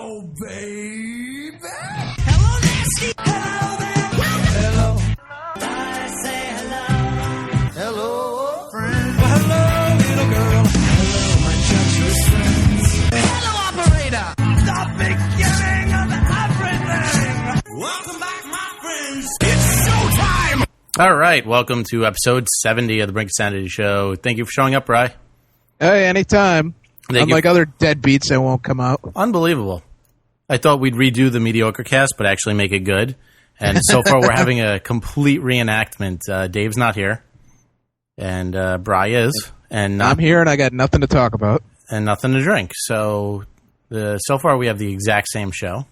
Hello, baby. Hello, Nasty. Hello there. Hello. I say hello. Hello, friend. Well, hello, little girl. Hello, my treacherous friends. Hello, operator. The beginning of everything. Welcome back, my friends. It's showtime. All right, welcome to episode 70 of the Brink Sanity show. Thank you for showing up, Bri. Hey, anytime. Unlike other deadbeats, I won't come out. Unbelievable. I thought we'd redo the mediocre cast, but actually make it good. And so far, we're having a complete reenactment. Dave's not here, and Bri is, and I'm here, and I got nothing to talk about and nothing to drink. So, so far, we have the exact same show.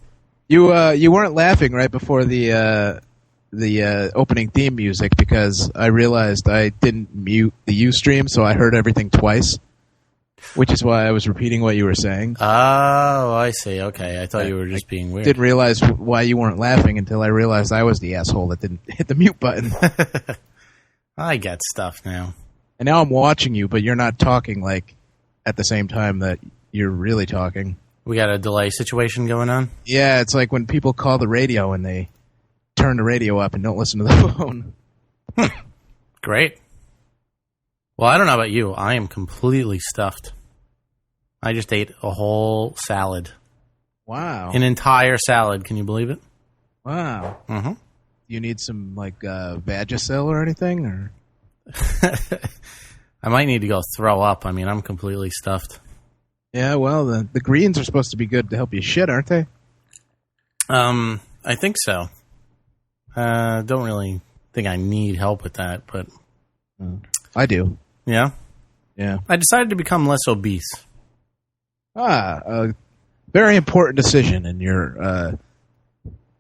You weren't laughing right before the opening theme music because I realized I didn't mute the Ustream, so I heard everything twice. Which is why I was repeating what you were saying. Oh, I see. Okay. I thought you were just being weird. Didn't realize why you weren't laughing until I realized I was the asshole that didn't hit the mute button. I get stuff now. And now I'm watching you, but you're not talking like at the same time that you're really talking. We got a delay situation going on? Yeah, it's like when people call the radio and they turn the radio up and don't listen to the phone. Great. Well, I don't know about you. I am completely stuffed. I just ate a whole salad. Wow. An entire salad. Can you believe it? Wow. Mm-hmm. You need some, like, Vagisil or anything? Or I might need to go throw up. I mean, I'm completely stuffed. Yeah, well, the greens are supposed to be good to help you shit, aren't they? I think so. Don't really think I need help with that, but... I do. Yeah? Yeah. I decided to become less obese. A very important decision in your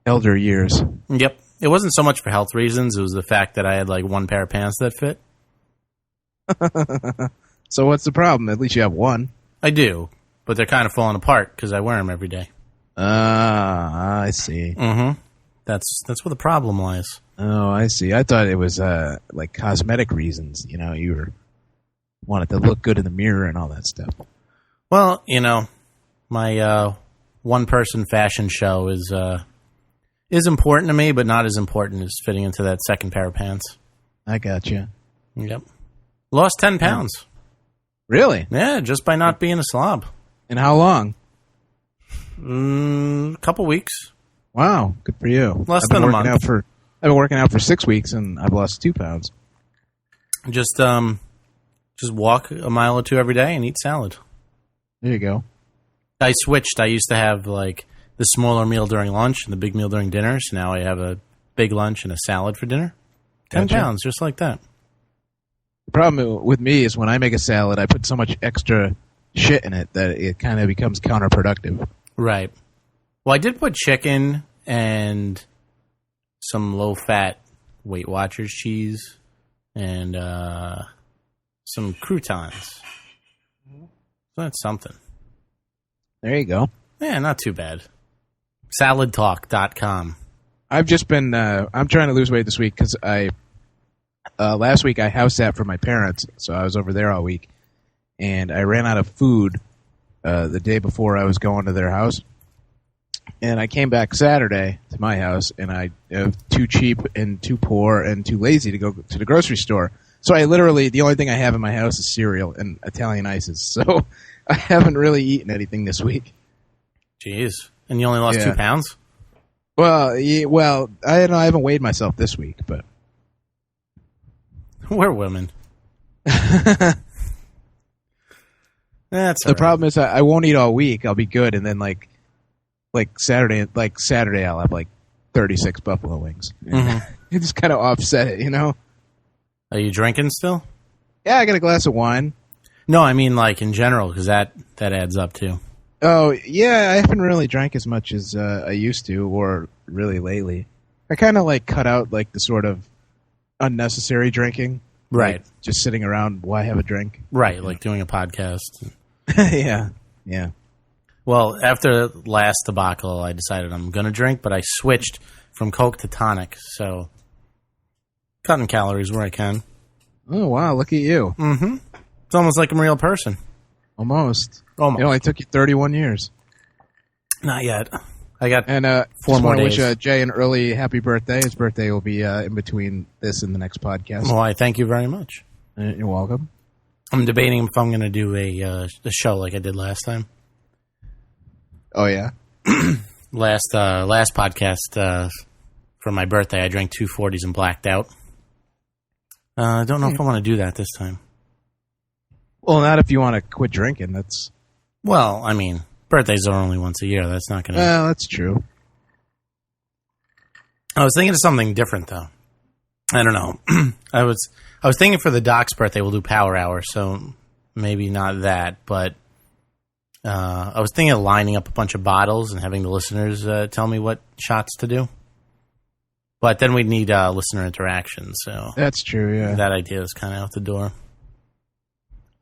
elder years. Yep. It wasn't so much for health reasons. It was the fact that I had like one pair of pants that fit. So what's the problem? At least you have one. I do, but they're kind of falling apart because I wear them every day. I see. Mm-hmm. That's where the problem lies. Oh, I see. I thought it was like cosmetic reasons. You know, you wanted to look good in the mirror and all that stuff. Well, you know, my one-person fashion show is important to me, but not as important as fitting into that second pair of pants. I gotcha. Yep. Lost 10 pounds. Really? Yeah, just by not being a slob. And how long? A couple weeks. Wow, good for you. Less than a month. I've been working out for 6 weeks, and I've lost 2 pounds. Just walk a mile or two every day and eat salad. There you go. I switched. I used to have like the smaller meal during lunch and the big meal during dinner. So now I have a big lunch and a salad for dinner. 10 pounds, just like that. The problem with me is when I make a salad, I put so much extra shit in it that it kind of becomes counterproductive. Right. Well, I did put chicken and some low-fat Weight Watchers cheese and some croutons. So that's something. There you go. Yeah, not too bad. Saladtalk.com. I've just been, I'm trying to lose weight this week because last week I house sat for my parents, so I was over there all week, and I ran out of food the day before I was going to their house. And I came back Saturday to my house, and I was too cheap and too poor and too lazy to go to the grocery store. So I literally, the only thing I have in my house is cereal and Italian ices. So I haven't really eaten anything this week. Jeez. And you only lost 2 pounds? Well, I haven't weighed myself this week, but... We're women. That's the problem is I won't eat all week. I'll be good, and then like Saturday I'll have like 36 buffalo wings. Mm-hmm. You just kind of offset it, you know? Are you drinking still? Yeah, I got a glass of wine. No, I mean like in general, because that adds up too. Oh, yeah, I haven't really drank as much as I used to, or really lately. I kind of like cut out like the sort of unnecessary drinking. Right. Like, just sitting around, why have a drink? Right, like doing a podcast. Yeah. Well, after last debacle, I decided I'm going to drink, but I switched from Coke to tonic, so cutting calories where I can. Oh, wow, look at you. Mm-hmm. It's almost like I'm a real person. Almost. It only took you 31 years. Not yet. I got And 4 more days. Wish Jay an early happy birthday. His birthday will be in between this and the next podcast. Well, I thank you very much. You're welcome. I'm debating if I'm going to do a show like I did last time. Oh, yeah? Last podcast for my birthday, I drank 2 40s and blacked out. I don't know if I want to do that this time. Well, not if you want to quit drinking. Well, I mean, birthdays are only once a year. That's not going to... Well, that's true. I was thinking of something different, though. I don't know. I was thinking for the Doc's birthday, we'll do Power Hour, so maybe not that, but I was thinking of lining up a bunch of bottles and having the listeners tell me what shots to do. But then we'd need listener interaction, so... That's true, yeah. That idea is kind of out the door.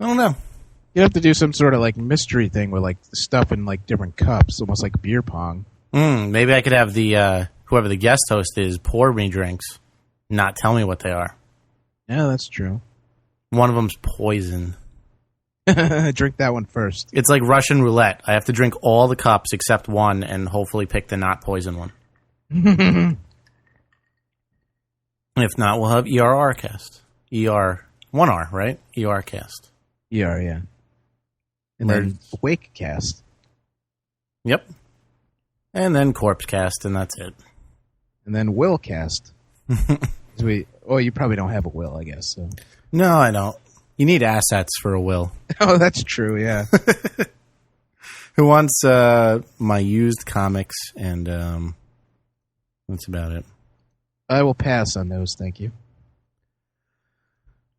I don't know. You'd have to do some sort of, like, mystery thing with, like, stuff in, like, different cups, almost like beer pong. Maybe I could have the whoever the guest host is pour me drinks, not tell me what they are. Yeah, that's true. One of them's poison. Drink that one first. It's like Russian roulette. I have to drink all the cups except one and hopefully pick the not poison one. If not, we'll have ERR cast. ER, 1R, right? ER cast. ER, yeah. And then Wake cast. Yep. And then Corpse cast, and that's it. And then Will cast. You probably don't have a will, I guess. So. No, I don't. You need assets for a will. Oh, that's true, yeah. Who wants my used comics, and that's about it. I will pass on those, thank you.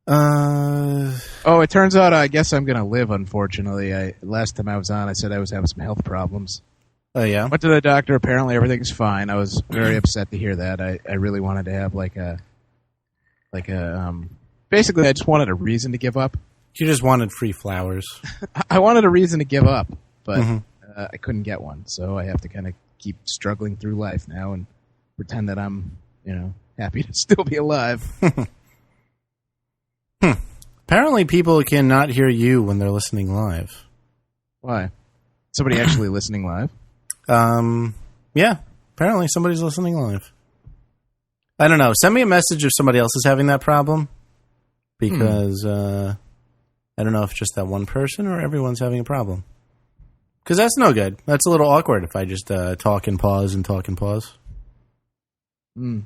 It turns out I guess I'm going to live, unfortunately. Last time I was on, I said I was having some health problems. Oh, yeah? Went to the doctor. Apparently everything's fine. I was very upset to hear that. I really wanted to have basically I just wanted a reason to give up. You just wanted free flowers. I wanted a reason to give up, but I couldn't get one. So I have to kind of keep struggling through life now and pretend that I'm, happy to still be alive. Apparently people cannot hear you when they're listening live. Why? Somebody actually listening live? Yeah. Apparently somebody's listening live. I don't know. Send me a message if somebody else is having that problem. Because I don't know if just that one person or everyone's having a problem. Because that's no good. That's a little awkward if I just talk and pause and talk and pause. It's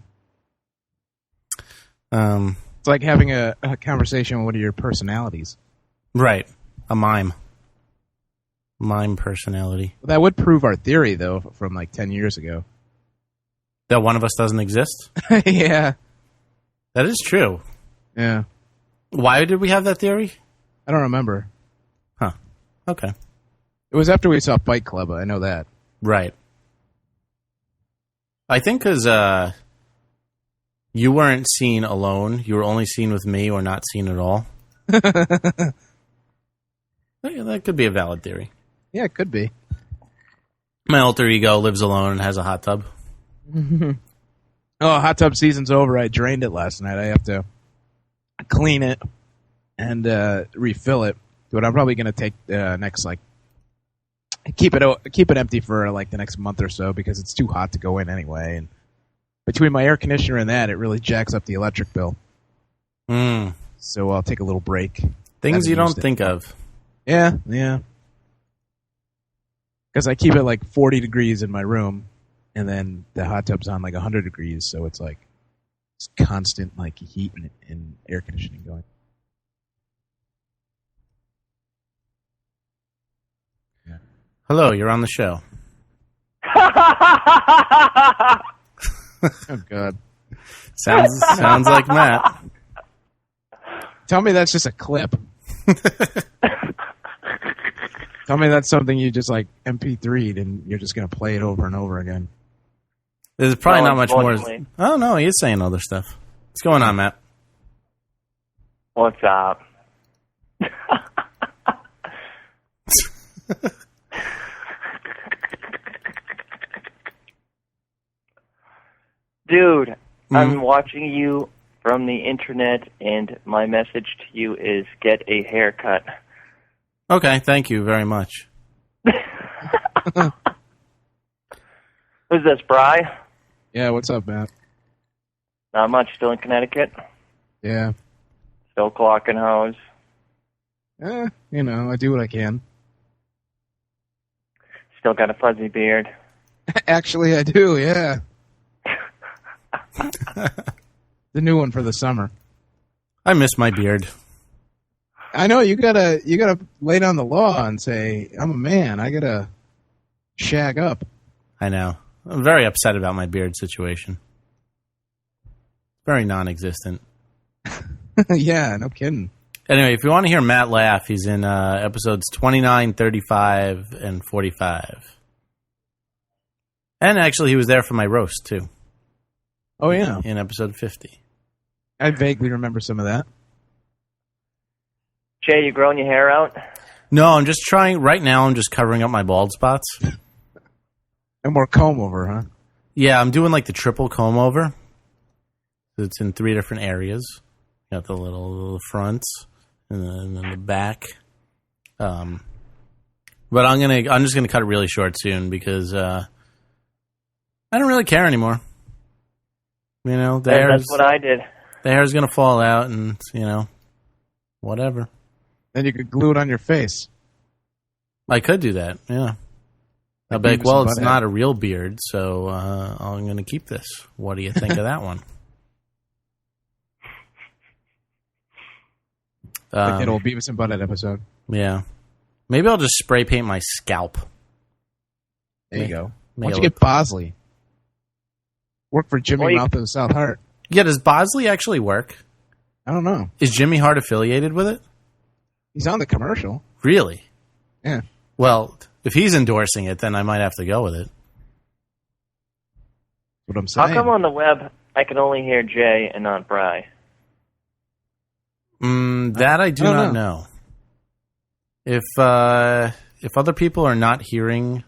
like having a conversation with one of your personalities. Right. A mime. Mime personality. That would prove our theory, though, from like 10 years ago. That one of us doesn't exist? Yeah. That is true. Yeah. Why did we have that theory? I don't remember. Huh. Okay. It was after we saw Fight Club. I know that. Right. I think because you weren't seen alone. You were only seen with me or not seen at all. That could be a valid theory. Yeah, it could be. My alter ego lives alone and has a hot tub. Hot tub season's over. I drained it last night. I have to clean it and refill it. But I'm probably going to take next, keep it empty for the next month or so because it's too hot to go in anyway. And between my air conditioner and that, it really jacks up the electric bill. So I'll take a little break. Things you don't think of. Yeah. Because I keep it 40 degrees in my room, and then the hot tub's on 100 degrees, so it's it's constant heat and air conditioning going. Yeah. Hello, you're on the show. Oh God. Sounds like Matt. Tell me that's just a clip. Tell me that's something you just MP3'd and you're just going to play it over and over again. There's probably not much more. Oh, no, he is saying other stuff. What's going on, Matt? What's up? Dude, I'm watching you from the internet, and my message to you is get a haircut. Okay, thank you very much. Who's this, Bry? Yeah, what's up, Matt? Not much. Still in Connecticut? Yeah. Still clocking hose? I do what I can. Still got a fuzzy beard? Actually, I do, yeah. The new one for the summer. I miss my beard. I know, you gotta lay down the law and say, I'm a man, I gotta shag up. I know. I'm very upset about my beard situation. Very non-existent. Yeah, no kidding. Anyway, if you want to hear Matt laugh, he's in episodes 29, 35, and 45. And actually, he was there for my roast, too. Oh, yeah. In episode 50. I vaguely remember some of that. Jay, you growing your hair out? No, I'm just trying. Right now, I'm just covering up my bald spots. And more comb over, huh? Yeah, I'm doing like the triple comb over. It's in 3 different areas. Got the little fronts and then the back. But I'm just gonna cut it really short soon because I don't really care anymore. You know, That's what I did. The hair's gonna fall out, and whatever. Then you could glue it on your face. I could do that. Yeah. I'll be like, well, it's not a real beard, so I'm gonna keep this. What do you think of that one? Like that old Beavis and Butthead episode. Yeah. Maybe I'll just spray paint my scalp. There you go. Why don't you get Bosley? Work for Jimmy Mouth of the South Heart. Yeah, does Bosley actually work? I don't know. Is Jimmy Hart affiliated with it? He's on the commercial. Really? Yeah. Well, if he's endorsing it, then I might have to go with it. That's what I'm saying. How come on the web I can only hear Jay and not Bry? That I do not know. If other people are not hearing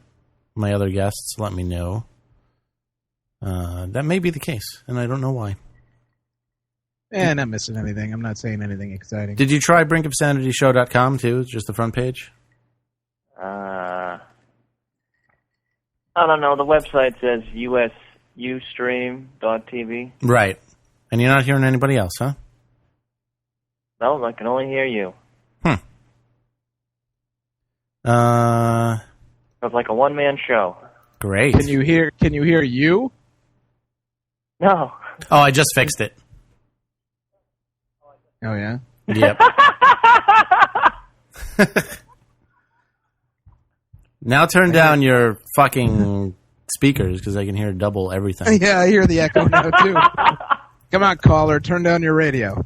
my other guests, let me know. That may be the case, and I don't know why. Not missing anything. I'm not saying anything exciting. Did you try brinkofsanityshow.com too? It's just the front page? I don't know. The website says usustream.tv. Right. And you're not hearing anybody else, huh? No, I can only hear you. It's like a one-man show. Great. Can you hear you? No. Oh, I just fixed it. Oh, yeah? Yep. Now turn down your fucking speakers because I can hear double everything. Yeah, I hear the echo now, too. Come on, caller. Turn down your radio.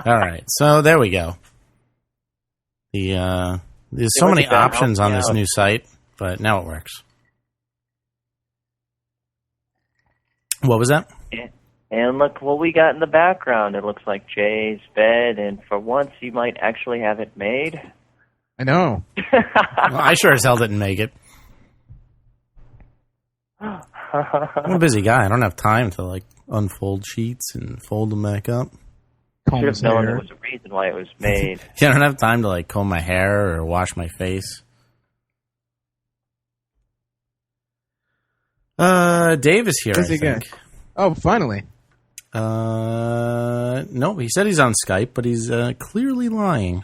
All right. So there we go. There's so many options on this new site, but now it works. What was that? And look what we got in the background. It looks like Jay's bed, and for once, you might actually have it made. I know. Well, I sure as hell didn't make it. I'm a busy guy. I don't have time to unfold sheets and fold them back up. Should have known there was a reason why it was made. Yeah, I don't have time to comb my hair or wash my face. Dave is here, I think. Oh, finally. No, he said he's on Skype, but he's clearly lying.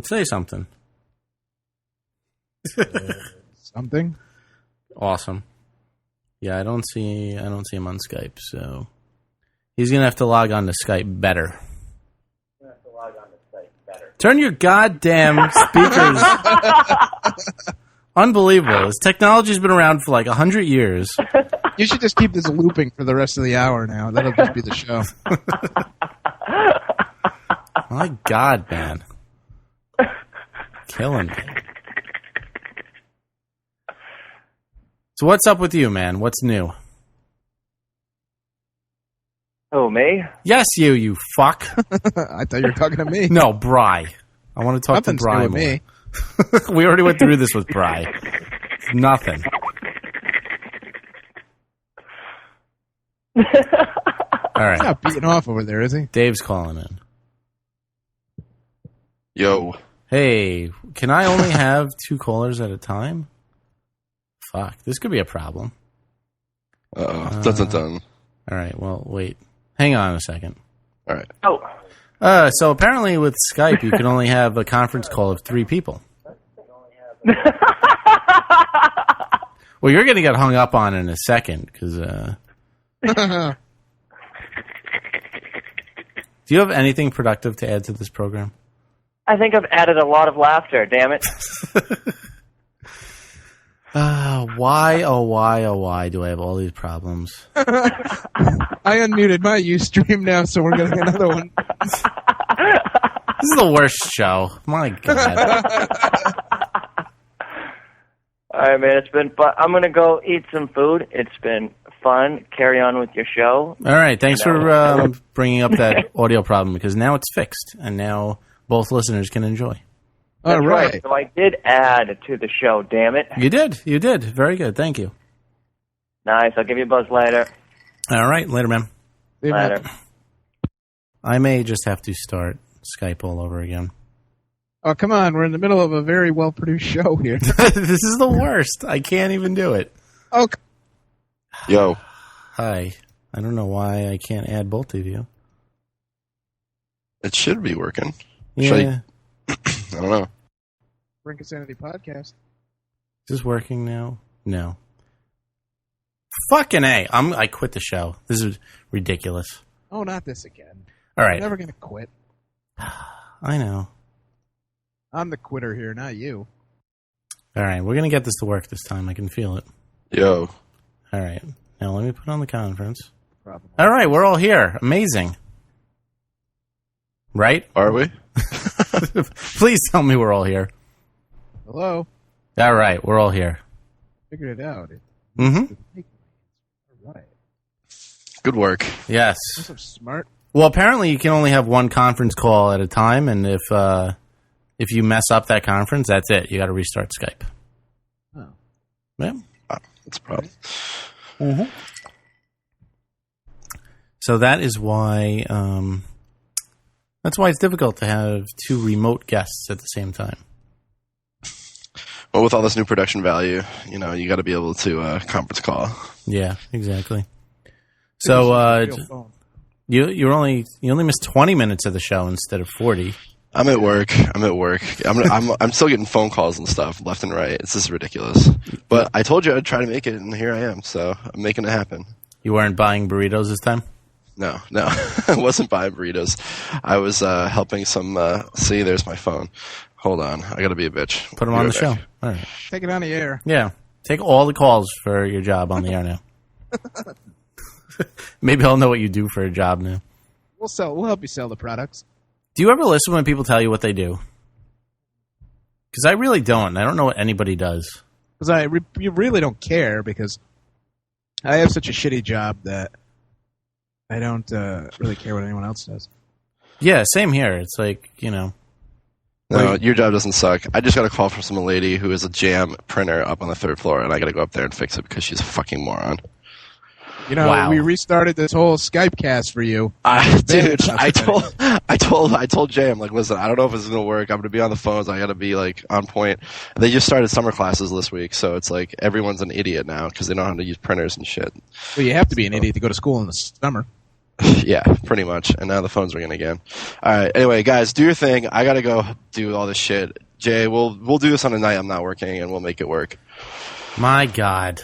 Say something. Something? Awesome. Yeah, I don't see him on Skype, so he's gonna have to log on to Skype better. Turn your goddamn speakers. Unbelievable. This technology's been around for 100 years. You should just keep this looping for the rest of the hour now. That'll just be the show. My God, man. Killing me. So what's up with you, man? What's new? Oh, me? Yes, you fuck. I thought you were talking to me. No, Bry. I want to talk Nothing's to Bry new with more. me. We already went through this with Bry. Nothing. All right. He's not beating off over there, is he? Dave's calling in. Yo. Hey, can I only have 2 callers at a time? Fuck, this could be a problem. Uh-oh. Dun. All right, well, wait. Hang on a second. All right. Oh. So apparently with Skype, you can only have a conference call of 3 people. Well, you're going to get hung up on in a second, because... Do you have anything productive to add to this program? I think I've added a lot of laughter, damn it. Why do I have all these problems? I unmuted my Ustream now, so we're getting another one. This is the worst show. My God. All right, man, it's been fun. I'm going to go eat some food. It's been fun. Carry on with your show. All right, thanks for bringing up that audio problem, because now it's fixed, and now both listeners can enjoy. All right. So I did add to the show, damn it. You did. Very good. Thank you. Nice. I'll give you a buzz later. All right, later, man. Later. I may just have to start Skype all over again. Oh, come on. We're in the middle of a very well-produced show here. This is the worst. I can't even do it. Oh, Yo. Hi. I don't know why I can't add both of you. It should be working. Yeah. I don't know. Brink and Sanity podcast. Is this working now? No. Fucking A. I quit the show. This is ridiculous. Oh, not this again. All right. I'm never going to quit. I know. I'm the quitter here, not you. All right. We're going to get this to work this time. I can feel it. Yo. All right. Now let me put on the conference. Probably. All right. We're all here. Amazing. Right? Are we? Please tell me we're all here. Hello. All right. We're all here. Figured it out. Mm-hmm. All right. Good work. Yes. I'm so smart. Well, apparently you can only have one conference call at a time, and if you mess up that conference, that's it. You got to restart Skype. Oh. Yeah. That's a problem. Mm-hmm. So that is why it's difficult to have 2 remote guests at the same time. Well, with all this new production value, you got to be able to conference call. Yeah, exactly. So you only missed 20 minutes of the show instead of 40. I'm at work. I'm still getting phone calls and stuff left and right. It's just ridiculous. But I told you I'd try to make it, and here I am. So I'm making it happen. You weren't buying burritos this time? No. I wasn't buying burritos. I was helping some... see, there's my phone. Hold on. I got to be a bitch. Put them on the show. All right. Take it on the air. Yeah. Take all the calls for your job on the air now. Maybe I'll know what you do for a job now. We'll help you sell the products. Do you ever listen when people tell you what they do? Because I really don't. I don't know what anybody does. Because you really don't care, because I have such a shitty job that I don't really care what anyone else does. Yeah, same here. It's like, No, your job doesn't suck. I just got a call from some lady who is a jam printer up on the 3rd floor, and I got to go up there and fix it because she's a fucking moron. Wow. We restarted this whole Skype cast for you. Dude, I told Jay, I'm like, listen, I don't know if it's gonna work. I'm gonna be on the phones. I gotta be like on point. And they just started summer classes this week, so it's like everyone's an idiot now because they don't know how to use printers and shit. Well, you have to be an idiot to go to school in the summer. Yeah, pretty much. And now the phone's ringing again. All right. Anyway, guys, do your thing. I gotta go do all this shit. Jay, we'll do this on a night I'm not working, and we'll make it work. My God.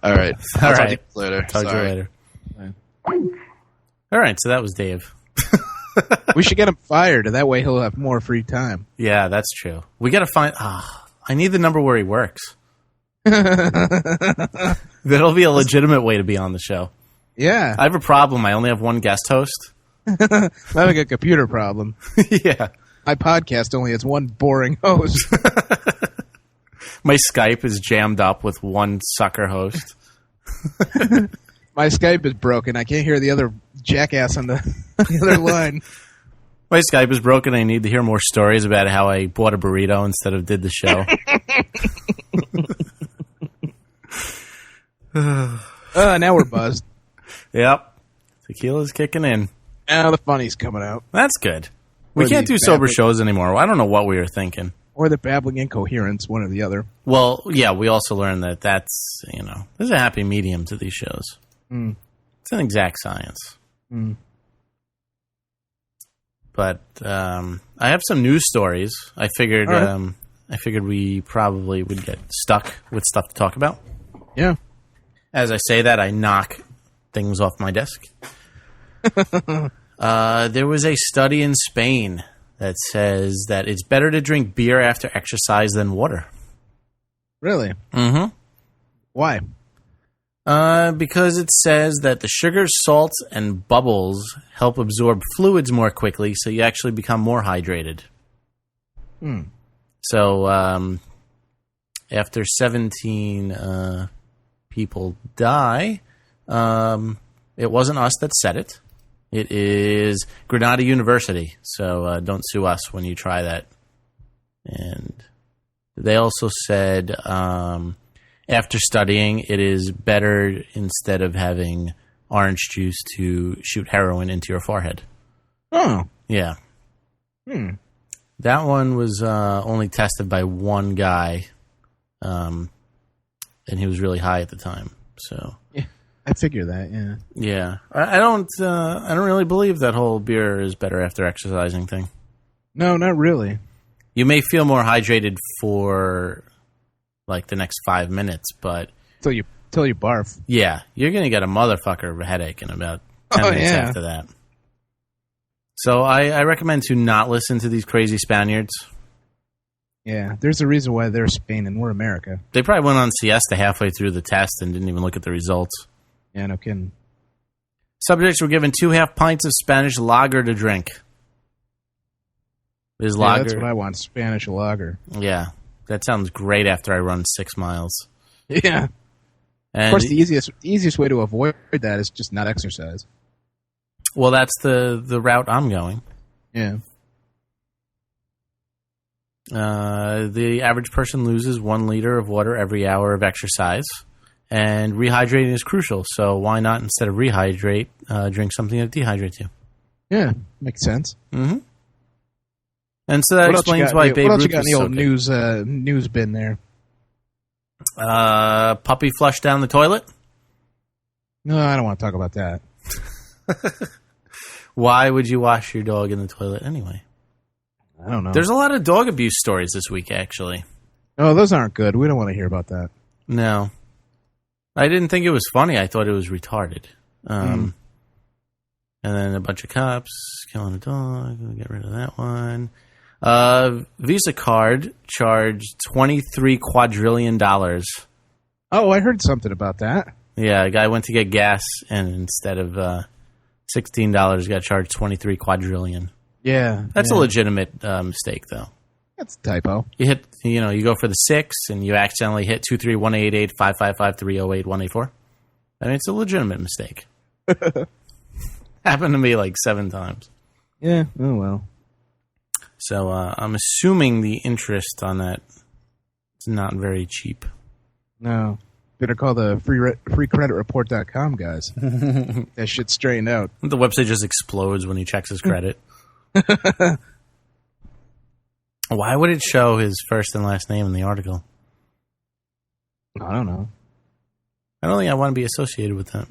All right. All I'll right. talk to you later. Talk to you Sorry. later. All right, so that was Dave. We should get him fired. That way he'll have more free time. Yeah, that's true. We got to find... I need the number where he works. That'll be a legitimate way to be on the show. Yeah. I have a problem. I only have one guest host. I'm having a computer problem. Yeah. My podcast only has one boring host. My Skype is jammed up with one sucker host. My Skype is broken. I can't hear the other jackass on the other line. My Skype is broken. I need to hear more stories about how I bought a burrito instead of did the show. Now we're buzzed. Yep. Tequila's kicking in. Now the funny's coming out. That's good. We can't do sober shows anymore. I don't know what we were thinking. Or the babbling incoherence, one or the other. Well, yeah, we also learned that there's a happy medium to these shows. Mm. It's an exact science. Mm. But I have some news stories. I figured we probably would get stuck with stuff to talk about. Yeah. As I say that, I knock things off my desk. There was a study in Spain that says that it's better to drink beer after exercise than water. Really? Mm-hmm. Why? Because it says that the sugars, salts, and bubbles help absorb fluids more quickly, so you actually become more hydrated. Hmm. So, after 17 people die, it wasn't us that said it. It is Granada University, so don't sue us when you try that. And they also said after studying, it is better instead of having orange juice to shoot heroin into your forehead. Oh. Yeah. Hmm. That one was only tested by one guy, and he was really high at the time. So yeah, I figure that. Yeah. Yeah, I don't really believe that whole beer is better after exercising thing. No, not really. You may feel more hydrated for like the next 5 minutes, but Till you barf. yeah, you're gonna get a motherfucker headache in about 10 minutes after that. So I recommend to not listen to these crazy Spaniards. Yeah, there's a reason why they're Spain and we're America. They probably went on siesta halfway through the test and didn't even look at the results. Yeah, no kidding. Subjects were given 2.5 pints of Spanish lager to drink. Is lager? That's what I want, Spanish lager. Yeah, that sounds great after I run 6 miles. Yeah. And of course, the easiest way to avoid that is just not exercise. Well, that's the route I'm going. Yeah. The average person loses 1 liter of water every hour of exercise, and rehydrating is crucial. So why not, instead of rehydrate, drink something that dehydrates you? Yeah, makes sense. Mm-hmm. And so that explains why Babe Ruth. What else you Ruth got in was the old so good. news bin there? Puppy flushed down the toilet. No, I don't want to talk about that. Why would you wash your dog in the toilet anyway? I don't know. There's a lot of dog abuse stories this week, actually. Oh, those aren't good. We don't want to hear about that. No. I didn't think it was funny. I thought it was retarded. And then a bunch of cops killing a dog. We'll get rid of that one. Visa card charged $23 quadrillion. Oh, I heard something about that. Yeah, a guy went to get gas, and instead of $16, got charged $23 quadrillion. Yeah. That's a legitimate mistake, though. That's a typo. You go for the 6, and you accidentally hit 231885553081884. I mean, it's a legitimate mistake. Happened to me like 7 times. Yeah. Oh well. So I'm assuming the interest on that is not very cheap. No. Better call the freecreditreport.com guys. That shit's straightened out. The website just explodes when he checks his credit. Why would it show his first and last name in the article? I don't know. I don't think I want to be associated with that.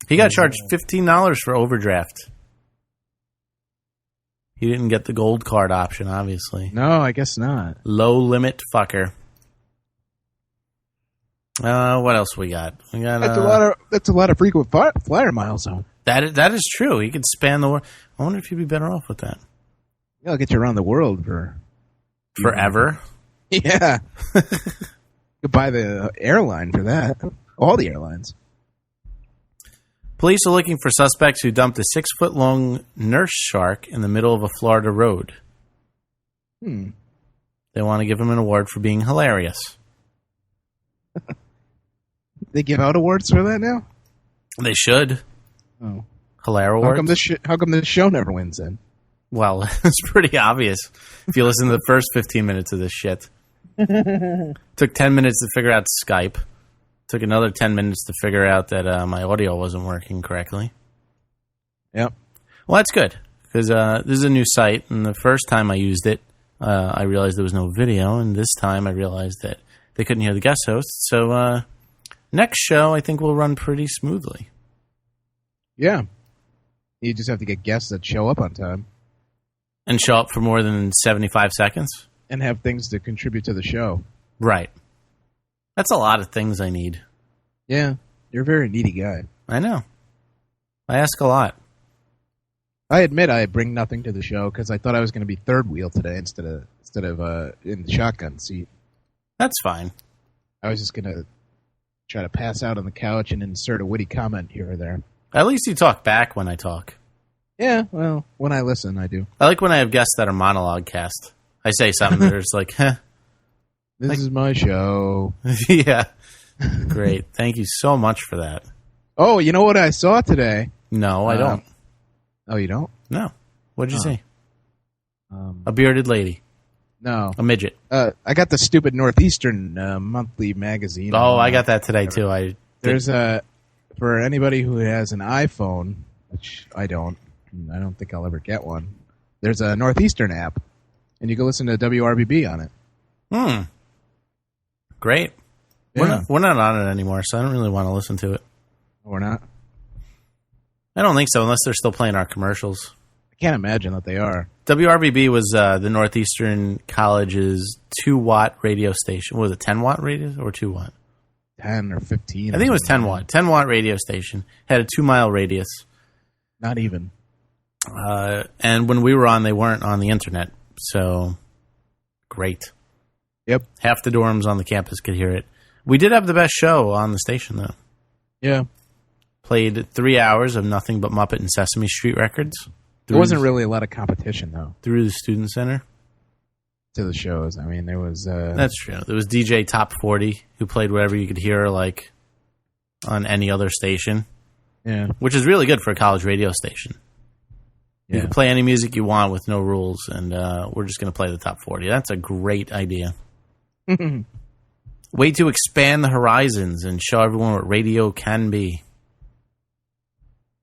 He got charged $15 for overdraft. He didn't get the gold card option, obviously. No, I guess not. Low limit fucker. What else we got? We got that's a lot of frequent flyer miles, though. That is true. He could span the world. I wonder if you'd be better off with that. Yeah, I'll get you around the world for forever. Yeah. You could buy the airline for that. All the airlines. Police are looking for suspects who dumped a 6-foot-long nurse shark in the middle of a Florida road. They want to give him an award for being hilarious. They give out awards for that now? They should. Oh. Hilaire awards. How come this show never wins then? Well, it's pretty obvious if you listen to the first 15 minutes of this shit. Took 10 minutes to figure out Skype. Took another 10 minutes to figure out that my audio wasn't working correctly. Yep. Well, that's good, because this is a new site, and the first time I used it, I realized there was no video, and this time I realized that they couldn't hear the guest host. So next show, I think will run pretty smoothly. Yeah. You just have to get guests that show up on time. And show up for more than 75 seconds? And have things to contribute to the show. Right. That's a lot of things I need. Yeah. You're a very needy guy. I know. I ask a lot. I admit I bring nothing to the show because I thought I was going to be third wheel today instead of in the shotgun seat. That's fine. I was just going to try to pass out on the couch and insert a witty comment here or there. At least you talk back when I talk. Yeah, well, when I listen, I do. I like when I have guests that are monologue cast. I say something that is like, huh. This is my show. Yeah. Great. Thank you so much for that. Oh, you know what I saw today? No, I don't. Oh, you don't? No. What'd you see? A bearded lady. No. A midget. I got the stupid Northeastern monthly magazine. Oh, I got that today, too. There's for anybody who has an iPhone, which I don't think I'll ever get one, there's a Northeastern app, and you can listen to WRBB on it. Great. Yeah. We're not on it anymore, so I don't really want to listen to it. Or not? I don't think so, unless they're still playing our commercials. I can't imagine that they are. WRBB was the Northeastern College's 2-watt radio station. What was it, 10-watt radio or 2-watt? 10 or 15. I think it was 10-watt. 10-watt radio station. Had a 2-mile radius. Not even. And when we were on, they weren't on the internet. So, great. Yep. Half the dorms on the campus could hear it. We did have the best show on the station, though. Yeah. Played 3 hours of nothing but Muppet and Sesame Street records. There wasn't really a lot of competition, though. Through the Student Center. To the shows. I mean, there was... That's true. There was DJ Top 40, who played whatever you could hear, like, on any other station. Yeah. Which is really good for a college radio station. You can play any music you want with no rules, and we're just going to play the top 40. That's a great idea. Way to expand the horizons and show everyone what radio can be.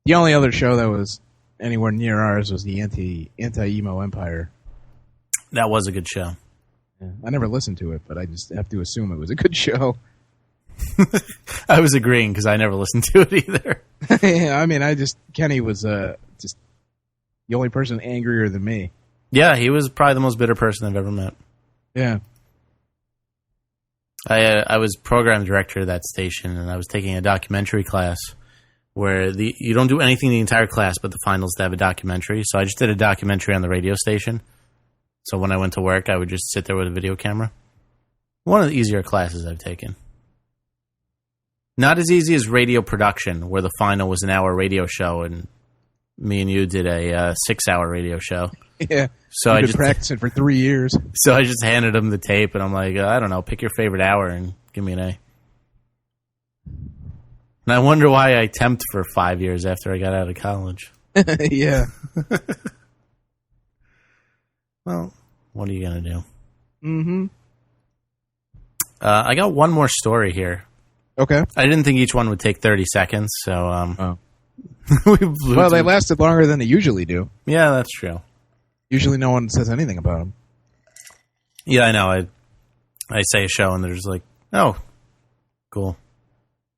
The only other show that was anywhere near ours was the Anti-Emo Empire. That was a good show. Yeah. I never listened to it, but I just have to assume it was a good show. I was agreeing because I never listened to it either. Yeah, I mean, Kenny was just the only person angrier than me. Yeah, he was probably the most bitter person I've ever met. Yeah. I was program director of that station, and I was taking a documentary class where you don't do anything the entire class, but the finals to have a documentary. So I just did a documentary on the radio station. So when I went to work, I would just sit there with a video camera. One of the easier classes I've taken. Not as easy as radio production, where the final was an hour radio show, and me and you did a 6-hour radio show. Yeah. So You've been practicing for 3 years. So I just handed him the tape, and I'm like, I don't know, pick your favorite hour and give me an A. And I wonder why I temped for 5 years after I got out of college. Yeah. Well, what are you going to do? Mm-hmm. I got one more story here. Okay. I didn't think each one would take 30 seconds, so well, they lasted longer than they usually do. Yeah, that's true. Usually no one says anything about them. Yeah, I know. I say a show, and they're just like, oh, cool.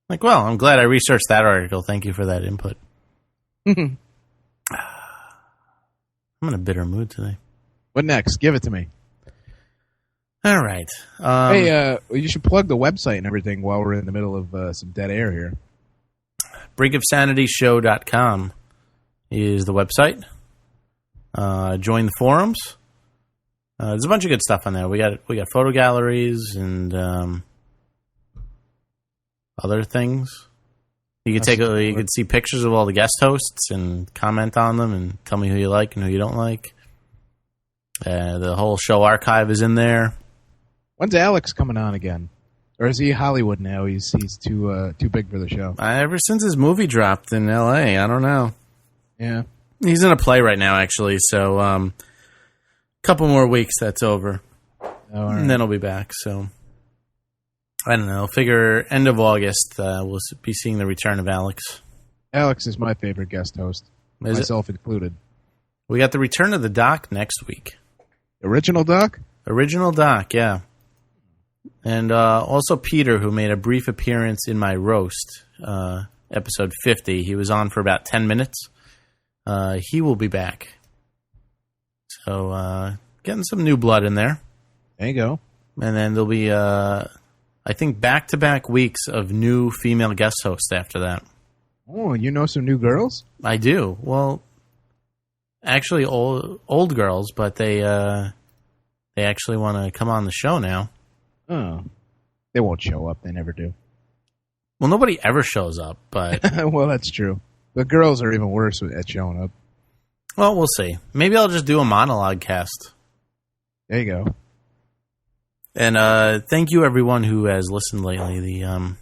Like, well, I'm glad I researched that article. Thank you for that input. I'm in a bitter mood today. What next? Give it to me. All right. Hey, you should plug the website and everything while we're in the middle of some dead air here. brinkofsanityshow.com is the website. Join the forums. There's a bunch of good stuff on there. We got photo galleries and other things. You could see pictures of all the guest hosts and comment on them and tell me who you like and who you don't like. The whole show archive is in there. When's Alex coming on again? Or is he Hollywood now? He's too big for the show. Ever since his movie dropped in L.A., I don't know. Yeah. He's in a play right now, actually, so a couple more weeks, that's over. Right. And then he'll be back, so I don't know. Figure end of August, we'll be seeing the return of Alex. Alex is my favorite guest host, myself included. We got the return of the Doc next week. Original Doc? Original Doc, yeah. And also Peter, who made a brief appearance in my roast, episode 50. He was on for about 10 minutes. He will be back. So, getting some new blood in there. There you go. And then there'll be, I think, back-to-back weeks of new female guest hosts after that. Oh, you know some new girls? I do. Well, actually old girls, but they actually want to come on the show now. Oh. They won't show up. They never do. Well, nobody ever shows up, but... Well, that's true. But girls are even worse at showing up. Well, we'll see. Maybe I'll just do a monologue cast. There you go. And thank you, everyone who has listened lately. The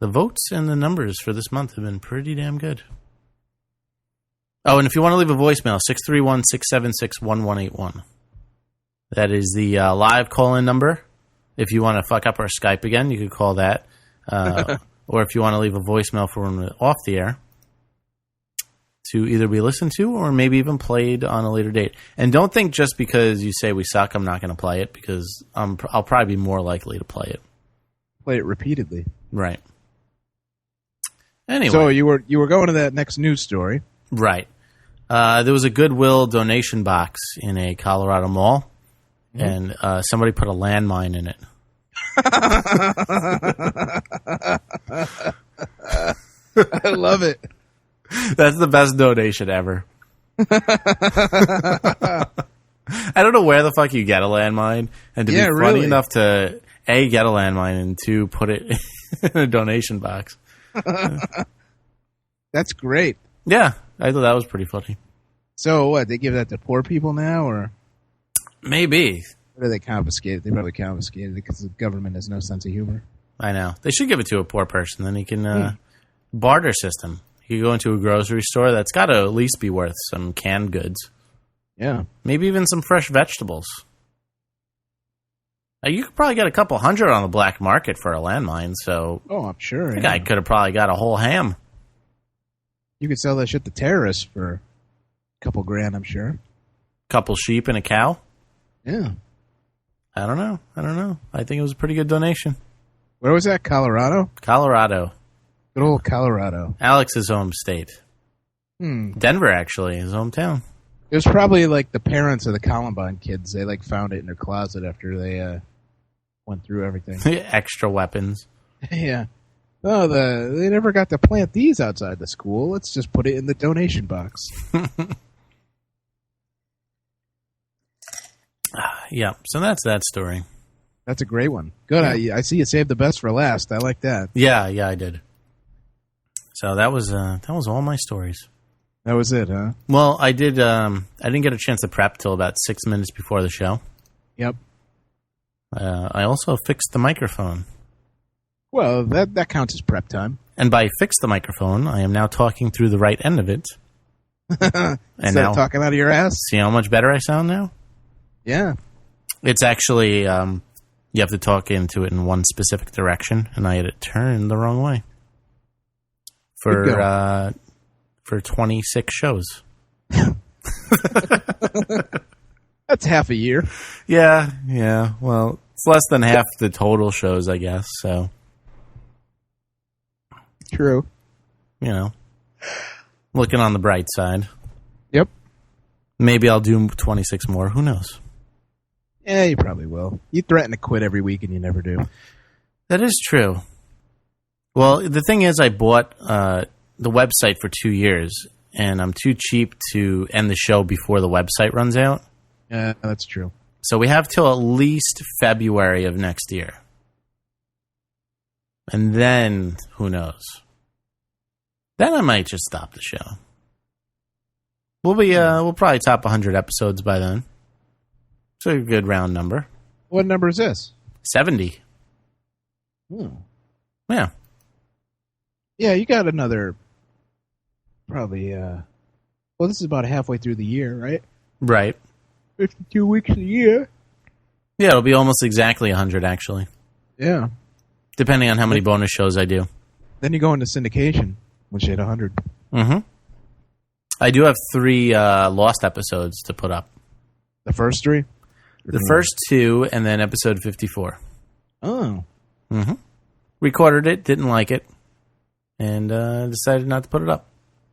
votes and the numbers for this month have been pretty damn good. Oh, and if you want to leave a voicemail, 631-676-1181. That is the live call-in number. If you want to fuck up our Skype again, you could call that. Or if you want to leave a voicemail for when we're off the air, to either be listened to or maybe even played on a later date. And don't think just because you say we suck, I'm not going to play it, because I'll probably be more likely to play it. Play it repeatedly. Right. Anyway. So you were going to that next news story. Right. There was a Goodwill donation box in a Colorado mall, and somebody put a landmine in it. I love it. That's the best donation ever. I don't know where the fuck you get a landmine, and to be funny really enough to A, get a landmine, and 2, put it in a donation box. That's great. Yeah, I thought that was pretty funny. So what, they give that to poor people now, or? Maybe. Or do they confiscate it? They probably confiscated it because the government has no sense of humor. I know. They should give it to a poor person, then he can barter system. You go into a grocery store, that's got to at least be worth some canned goods. Yeah. Maybe even some fresh vegetables. Now, you could probably get a couple hundred on the black market for a landmine, so... Oh, I'm sure. The guy could have probably got a whole ham. You could sell that shit to terrorists for a couple grand, I'm sure. Couple sheep and a cow? Yeah. I don't know. I think it was a pretty good donation. Where was that? Colorado? Colorado. Good old Colorado. Alex's home state. Denver, actually, his hometown. It was probably like the parents of the Columbine kids. They found it in their closet after they went through everything. Extra weapons. Yeah. Oh, they never got to plant these outside the school. Let's just put it in the donation box. Yeah, so that's that story. That's a great one. Good. Yeah. I see you saved the best for last. I like that. Yeah, I did. So that was all my stories. That was it, huh? Well, I didn't get a chance to prep till about 6 minutes before the show. Yep. I also fixed the microphone. Well, that counts as prep time. And by fix the microphone, I am now talking through the right end of it. And now talking out of your ass? See how much better I sound now? Yeah. It's actually, you have to talk into it in one specific direction, and I had it turned the wrong way. For 26 shows. That's half a year. Yeah. Well, it's less than half the total shows, I guess, so. True. You know, looking on the bright side. Yep. Maybe I'll do 26 more. Who knows? Yeah, you probably will. You threaten to quit every week and you never do. That is true. Well, the thing is, I bought the website for 2 years, and I'm too cheap to end the show before the website runs out. Yeah, that's true. So we have till at least February of next year. And then, who knows? Then I might just stop the show. We'll probably top 100 episodes by then. It's a good round number. What number is this? 70. Yeah. Yeah, you got another, probably, well, this is about halfway through the year, right? Right. 52 weeks a year. Yeah, it'll be almost exactly 100, actually. Yeah. Depending on how many bonus shows I do. Then you go into syndication, which hit 100. Mm-hmm. I do have 3 lost episodes to put up. The first 3? The first 2, and then episode 54. Oh. Mm-hmm. Recorded it, didn't like it, and decided not to put it up.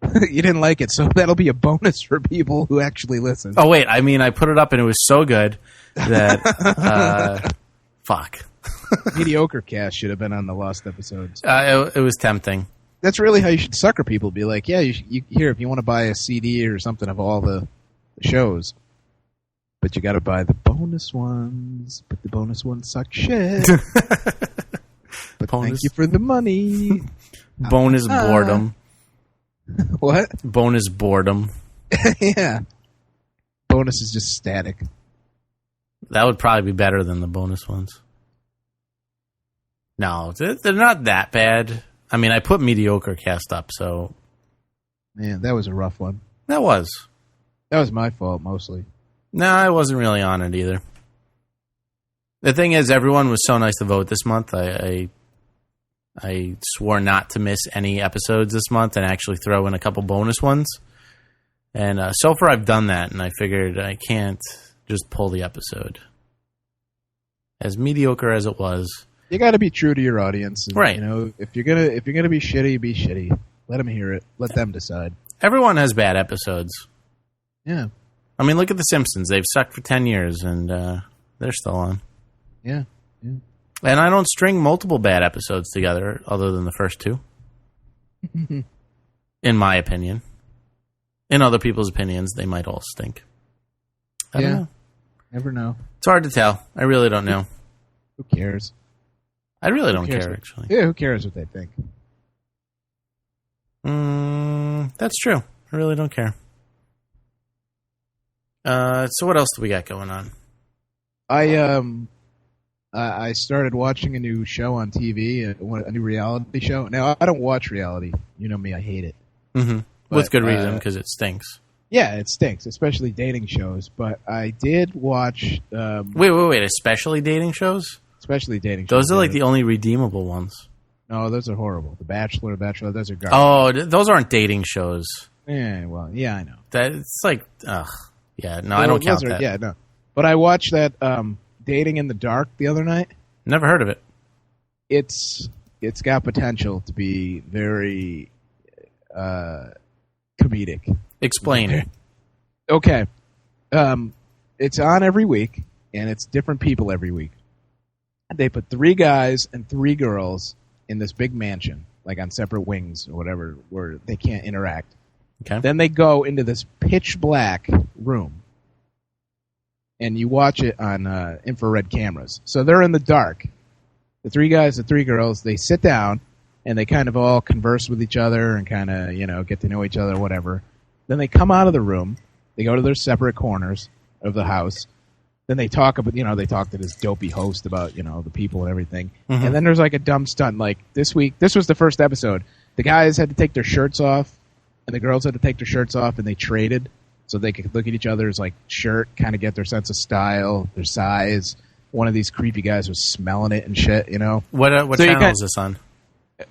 You didn't like it, so that'll be a bonus for people who actually listen. Oh, wait, I mean, I put it up, and it was so good that... fuck. Mediocre Cast should have been on the lost episodes. It was tempting. That's really how you should sucker people. Be like, yeah, you here if you want to buy a CD or something of all the shows, but you got to buy the bonus ones. But the bonus ones suck shit. But thank you for the money. Bonus boredom. What? Bonus boredom. Yeah. Bonus is just static. That would probably be better than the bonus ones. No, they're not that bad. I mean, I put Mediocre Cast up, so... Man, that was a rough one. That was my fault, mostly. No, I wasn't really on it either. The thing is, everyone was so nice to vote this month. I swore not to miss any episodes this month and actually throw in a couple bonus ones. And so far I've done that, and I figured I can't just pull the episode. As mediocre as it was... You got to be true to your audience, and, right? You know, if you're gonna be shitty, be shitty. Let them hear it. Let them decide. Everyone has bad episodes. Yeah. I mean, look at The Simpsons. They've sucked for 10 years, and they're still on. Yeah. And I don't string multiple bad episodes together, other than the first 2. In my opinion. In other people's opinions, they might all stink. I don't know. Never know. It's hard to tell. I really don't know. Who cares? I really don't care, actually. Yeah, who cares what they think? That's true. I really don't care. So what else do we got going on? I started watching a new show on TV, a new reality show. Now, I don't watch reality. You know me, I hate it. Mm-hmm. With good reason, because it stinks. Yeah, it stinks, especially dating shows. But I did watch... Wait. Especially dating shows? Especially dating shows. Those are like the only redeemable ones. No, those are horrible. The Bachelor, those are garbage. Oh, those aren't dating shows. Yeah, well, yeah, I know. It's like, ugh. Yeah, no, I don't count that. Yeah, no. But I watched that Dating in the Dark the other night. Never heard of it. It's got potential to be very comedic. Explain. Okay. It's on every week, and it's different people every week. They put 3 guys and 3 girls in this big mansion, like on separate wings or whatever, where they can't interact. Okay. Then they go into this pitch black room, and you watch it on infrared cameras. So they're in the dark. The 3 guys, the 3 girls, they sit down, and they kind of all converse with each other and kind of, get to know each other, whatever. Then they come out of the room. They go to their separate corners of the house. Then they talk about, they talk to this dopey host about, the people and everything. Mm-hmm. And then there's like a dumb stunt. Like this week, this was the first episode. The guys had to take their shirts off, and the girls had to take their shirts off, and they traded so they could look at each other's like shirt, kind of get their sense of style, their size. One of these creepy guys was smelling it and shit, What so channel is this on?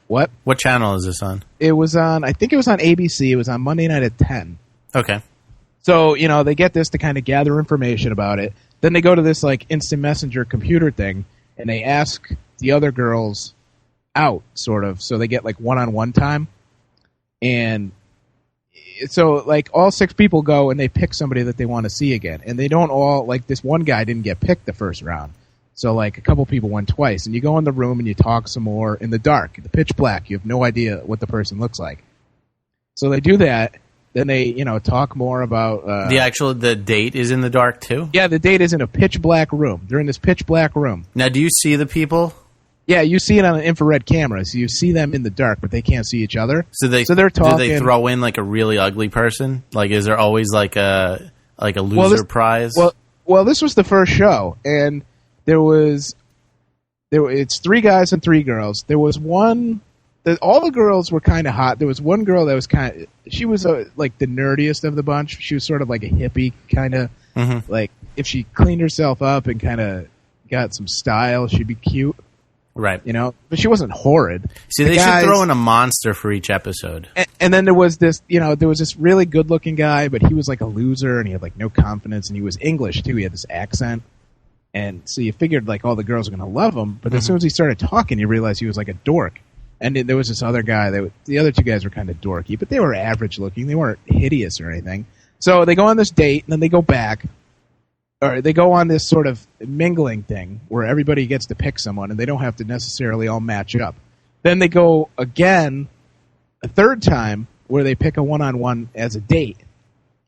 What? What channel is this on? It was on, I think it was on ABC. It was on Monday night at 10. Okay. So, they get this to kind of gather information about it. Then they go to this like instant messenger computer thing, and they ask the other girls out, sort of, so they get like one-on-one time. And so like all 6 people go and they pick somebody that they want to see again. And they don't all, like this one guy didn't get picked the first round. So like a couple people went twice. And you go in the room and you talk some more in the dark, the pitch black. You have no idea what the person looks like. So they do that. Then they, talk more about... the date is in the dark, too? Yeah, the date is in a pitch black room. They're in this pitch black room. Now, do you see the people? Yeah, you see it on an infrared camera. So you see them in the dark, but they can't see each other. So they're talking... Do they throw in, like, a really ugly person? Like, is there always, like a loser prize? Well, this was the first show, and it's 3 guys and 3 girls. There was one... all the girls were kind of hot. There was one girl that was kind of... She was like the nerdiest of the bunch. She was sort of like a hippie kind of... Mm-hmm. Like, if she cleaned herself up and kind of got some style, she'd be cute. Right. You know, but she wasn't horrid. See, they should throw in a monster for each episode. And then there was this, there was this really good-looking guy, but he was like a loser, and he had like no confidence, and he was English too. He had this accent, and so you figured like all the girls were going to love him. But as soon as he started talking, you realized he was like a dork. And there was this other guy. The other two guys were kind of dorky, but they were average-looking. They weren't hideous or anything. So they go on this date, and then they go back. Or they go on this sort of mingling thing where everybody gets to pick someone and they don't have to necessarily all match up. Then they go again a third time where they pick a one-on-one as a date.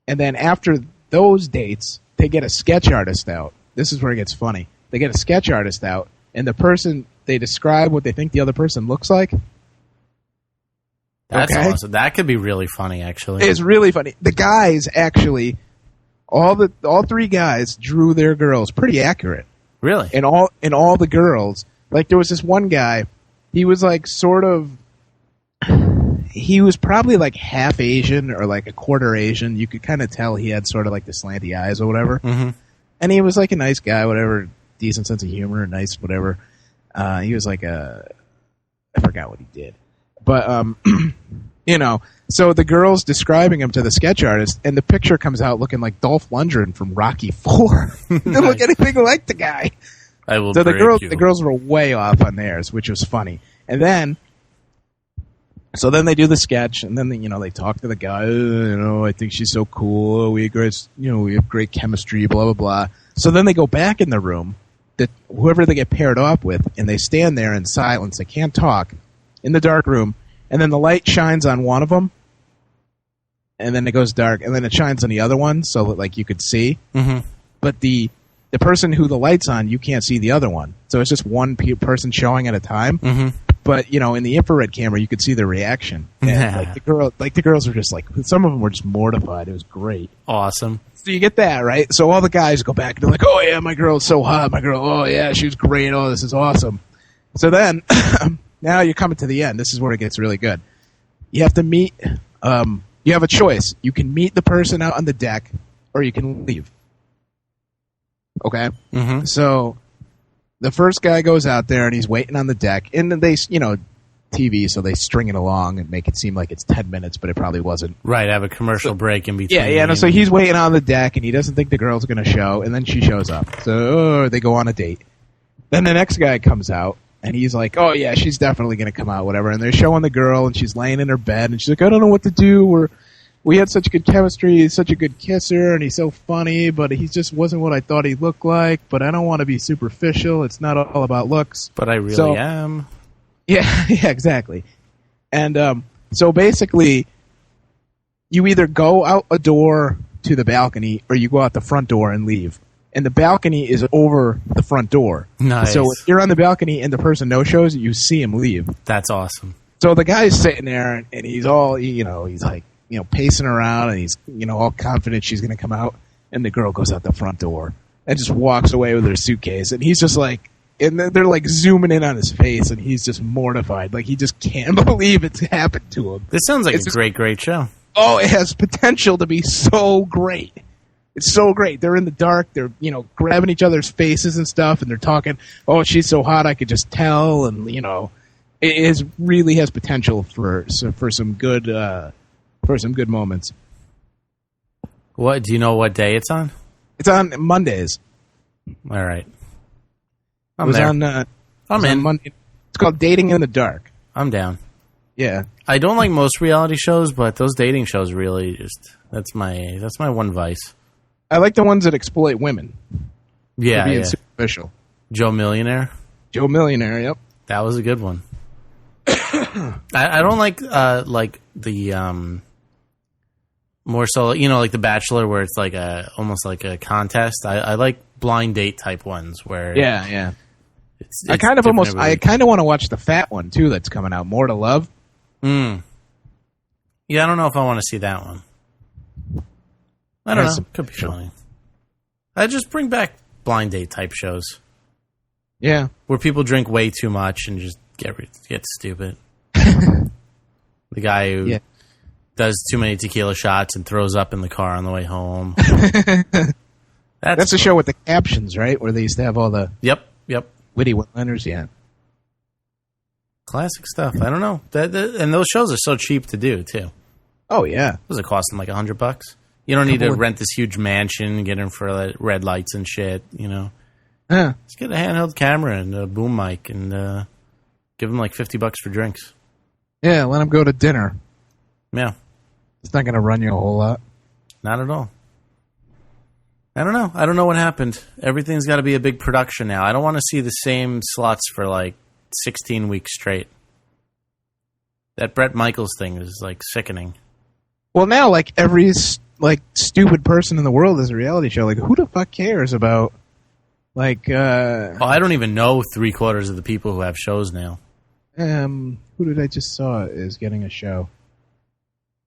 And then after those dates, they get a sketch artist out. This is where it gets funny. They get a sketch artist out, and the person, they describe what they think the other person looks like. That's awesome. That could be really funny, actually. It's really funny. The guys actually... All three guys drew their girls pretty accurate. Really? And all the girls, like there was this one guy, he was like he was probably like half Asian or like a quarter Asian. You could kind of tell he had sort of like the slanty eyes or whatever. Mm-hmm. And he was like a nice guy, whatever, decent sense of humor, nice, whatever. He was like I forgot what he did. But, so the girl's describing him to the sketch artist, and the picture comes out looking like Dolph Lundgren from Rocky IV. It didn't look anything like the guy. I will. So the girls were way off on theirs, which was funny. And then, they do the sketch, and then they talk to the guy. I think she's so cool. We have great chemistry. Blah blah blah. So then they go back in the room, that whoever they get paired off with, and they stand there in silence. They can't talk in the dark room. And then the light shines on one of them, and then it goes dark, and then it shines on the other one, so that like you could see. Mm-hmm. But the person who the light's on, you can't see the other one, so it's just one person showing at a time. Mm-hmm. But in the infrared camera, you could see the reaction. And, the girls were just like, some of them were just mortified. It was great, awesome. So you get that right. So all the guys go back and they're like, "Oh yeah, my girl's so hot. My girl, oh yeah, she was great. Oh, this is awesome." So then. Now you're coming to the end. This is where it gets really good. You have to meet. You have a choice. You can meet the person out on the deck, or you can leave. Okay. Mm-hmm. So the first guy goes out there and he's waiting on the deck, and then they, TV, so they string it along and make it seem like it's 10 minutes, but it probably wasn't. Right. Have a commercial break in between. Yeah. So he's waiting on the deck, and he doesn't think the girl's going to show, and then she shows up. So they go on a date. Then the next guy comes out. And he's like, "Oh yeah, she's definitely going to come out, whatever." And they're showing the girl, and she's laying in her bed, and she's like, "I don't know what to do. We had such good chemistry. He's such a good kisser, and he's so funny, but he just wasn't what I thought he looked like. But I don't want to be superficial. It's not all about looks. But I really am." Yeah, exactly. And so basically, you either go out a door to the balcony, or you go out the front door and leave. And the balcony is over the front door. Nice. So if you're on the balcony and the person no-shows, you see him leave. That's awesome. So the guy's sitting there, and he's all, he's like, pacing around, and he's, all confident she's going to come out. And the girl goes out the front door and just walks away with her suitcase. And he's just like, and they're like zooming in on his face, and he's just mortified. Like, he just can't believe it's happened to him. This sounds like a great show. Oh, it has potential to be so great. It's so great. They're in the dark. They're, grabbing each other's faces and stuff, and they're talking, "Oh, she's so hot, I could just tell." And, it really has potential for some good moments. What, do you know what day it's on? It's on Mondays. All right. I'm in. On Monday. It's called Dating in the Dark. I'm down. Yeah. I don't like most reality shows, but those dating shows really that's my one vice. I like the ones that exploit women. Yeah, being superficial. Joe Millionaire. Yep. That was a good one. I don't like the more so like The Bachelor, where it's like almost like a contest. I like blind date type ones where I kind of want to watch the fat one too that's coming out, More to Love. Yeah, I don't know if I want to see that one. I don't know. Could be funny. I just bring back blind date type shows. Yeah. Where people drink way too much and just get stupid. The guy who does too many tequila shots and throws up in the car on the way home. That's the show with the captions, right? Where they used to have all the Yep. witty one-liners, yeah. Classic stuff. I don't know. And those shows are so cheap to do, too. Oh, yeah. Does it cost them like $100? You don't need to rent this huge mansion, get in for red lights and shit, you know. Yeah. Just get a handheld camera and a boom mic and give them like $50 for drinks. Yeah, let them go to dinner. Yeah. It's not going to run you a whole lot. Not at all. I don't know. I don't know what happened. Everything's got to be a big production now. I don't want to see the same slots for like 16 weeks straight. That Bret Michaels thing is like sickening. Well, now like every like stupid person in the world is a reality show. Like who the fuck cares about like? I don't even know 3/4 of the people who have shows now. Who did I just saw is getting a show?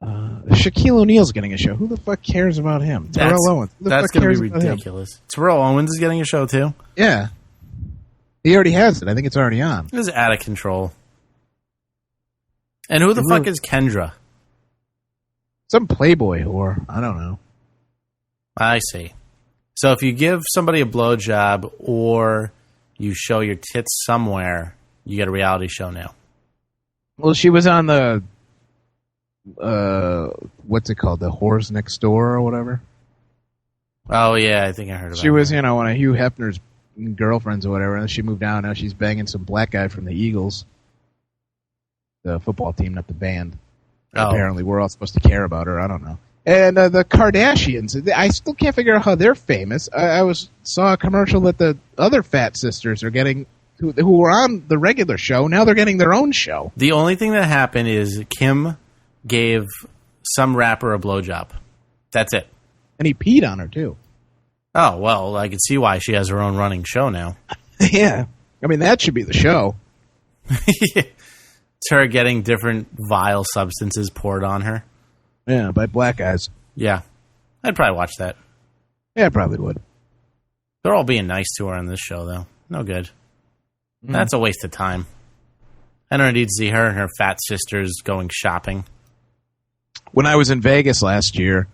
Shaquille O'Neal's getting a show. Who the fuck cares about him? Terrell Owens. Who the That's fuck going to cares be about him? ridiculous. Terrell Owens is getting a show too? Yeah. He already has it. I think it's already on. This is out of control. And who the fuck is Kendra? Some Playboy whore. I don't know. I see. So if you give somebody a blowjob or you show your tits somewhere, you get a reality show now. Well, she was on the what's it called? The Whores Next Door or whatever. Oh yeah, I think I heard about it. She was, one of Hugh Hefner's girlfriends or whatever, and then she moved out. Now she's banging some black guy from the Eagles, the football team, not the band. Oh. Apparently, we're all supposed to care about her. I don't know. And the Kardashians, I still can't figure out how they're famous. I saw a commercial that the other fat sisters are getting, who were on the regular show. Now they're getting their own show. The only thing that happened is Kim gave some rapper a blowjob. That's it. And he peed on her, too. Oh, well, I can see why she has her own running show now. Yeah. I mean, that should be the show. It's her getting different vile substances poured on her. Yeah, by black guys. Yeah. I'd probably watch that. Yeah, I probably would. They're all being nice to her on this show, though. No good. That's a waste of time. I don't need to see her and her fat sisters going shopping. When I was in Vegas last year,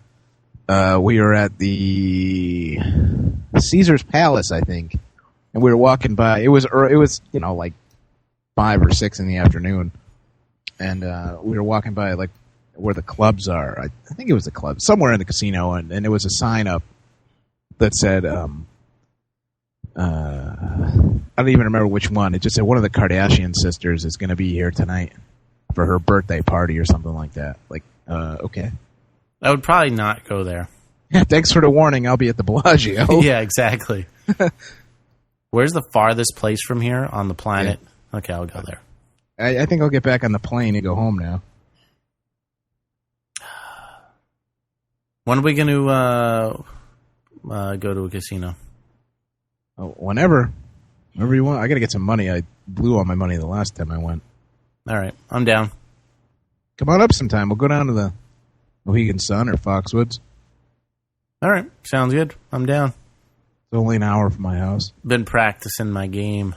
we were at the Caesar's Palace, I think, and we were walking by. It was like 5 or 6 in the afternoon, and we were walking by like where the clubs are. I think it was the club somewhere in the casino, and there was a sign up that said, I don't even remember which one. It just said one of the Kardashian sisters is going to be here tonight for her birthday party or something like that. Like, okay. I would probably not go there. Yeah, thanks for the warning. I'll be at the Bellagio. Yeah, exactly. Where's the farthest place from here on the planet? Yeah. Okay, I'll go there. I think I'll get back on the plane and go home now. When are we going to go to a casino? Oh, whenever you want. I got to get some money. I blew all my money the last time I went. All right, I'm down. Come on up sometime. We'll go down to the Mohegan Sun or Foxwoods. All right, sounds good. I'm down. It's only an hour from my house. Been practicing my game.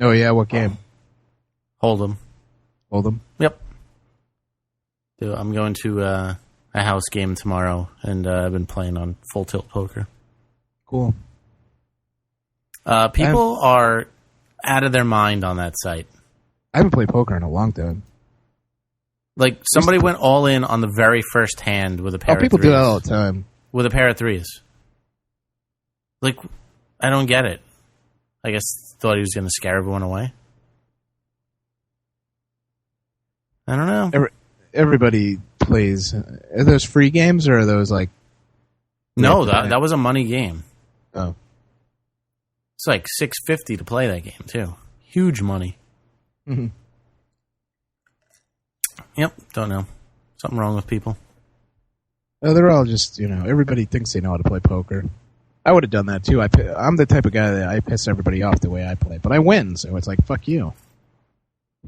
Oh, yeah? What game? Hold'em. Hold'em? Yep. Dude, I'm going to a house game tomorrow, and I've been playing on Full Tilt Poker. Cool. People are out of their mind on that site. I haven't played poker in a long time. Like, somebody went all in on the very first hand with a pair of threes. People do that all the time. With a pair of threes. Like, I don't get it. I guess thought he was going to scare everyone away. I don't know. Everybody plays. Are those free games or are those like... No, that was a money game. Oh. It's like $6.50 to play that game, too. Huge money. Mm-hmm. Yep, don't know. Something wrong with people. Oh, they're all just, everybody thinks they know how to play poker. I would have done that, too. I'm the type of guy that I piss everybody off the way I play. But I win, so it's like, fuck you.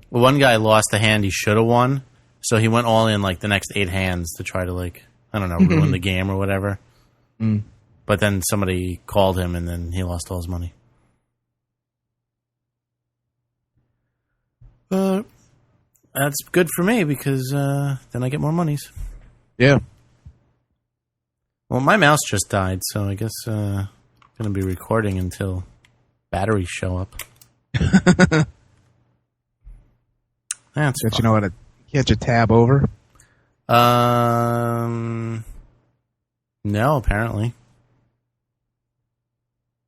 Well, one guy lost a hand he should have won, so he went all in, like, the next 8 hands to try to, like, I don't know, ruin the game or whatever. Mm. But then somebody called him, and then he lost all his money. That's good for me, because then I get more monies. Yeah. Well, my mouse just died, so I guess I'm going to be recording until batteries show up. That's Don't you know how to catch a tab over? No, apparently.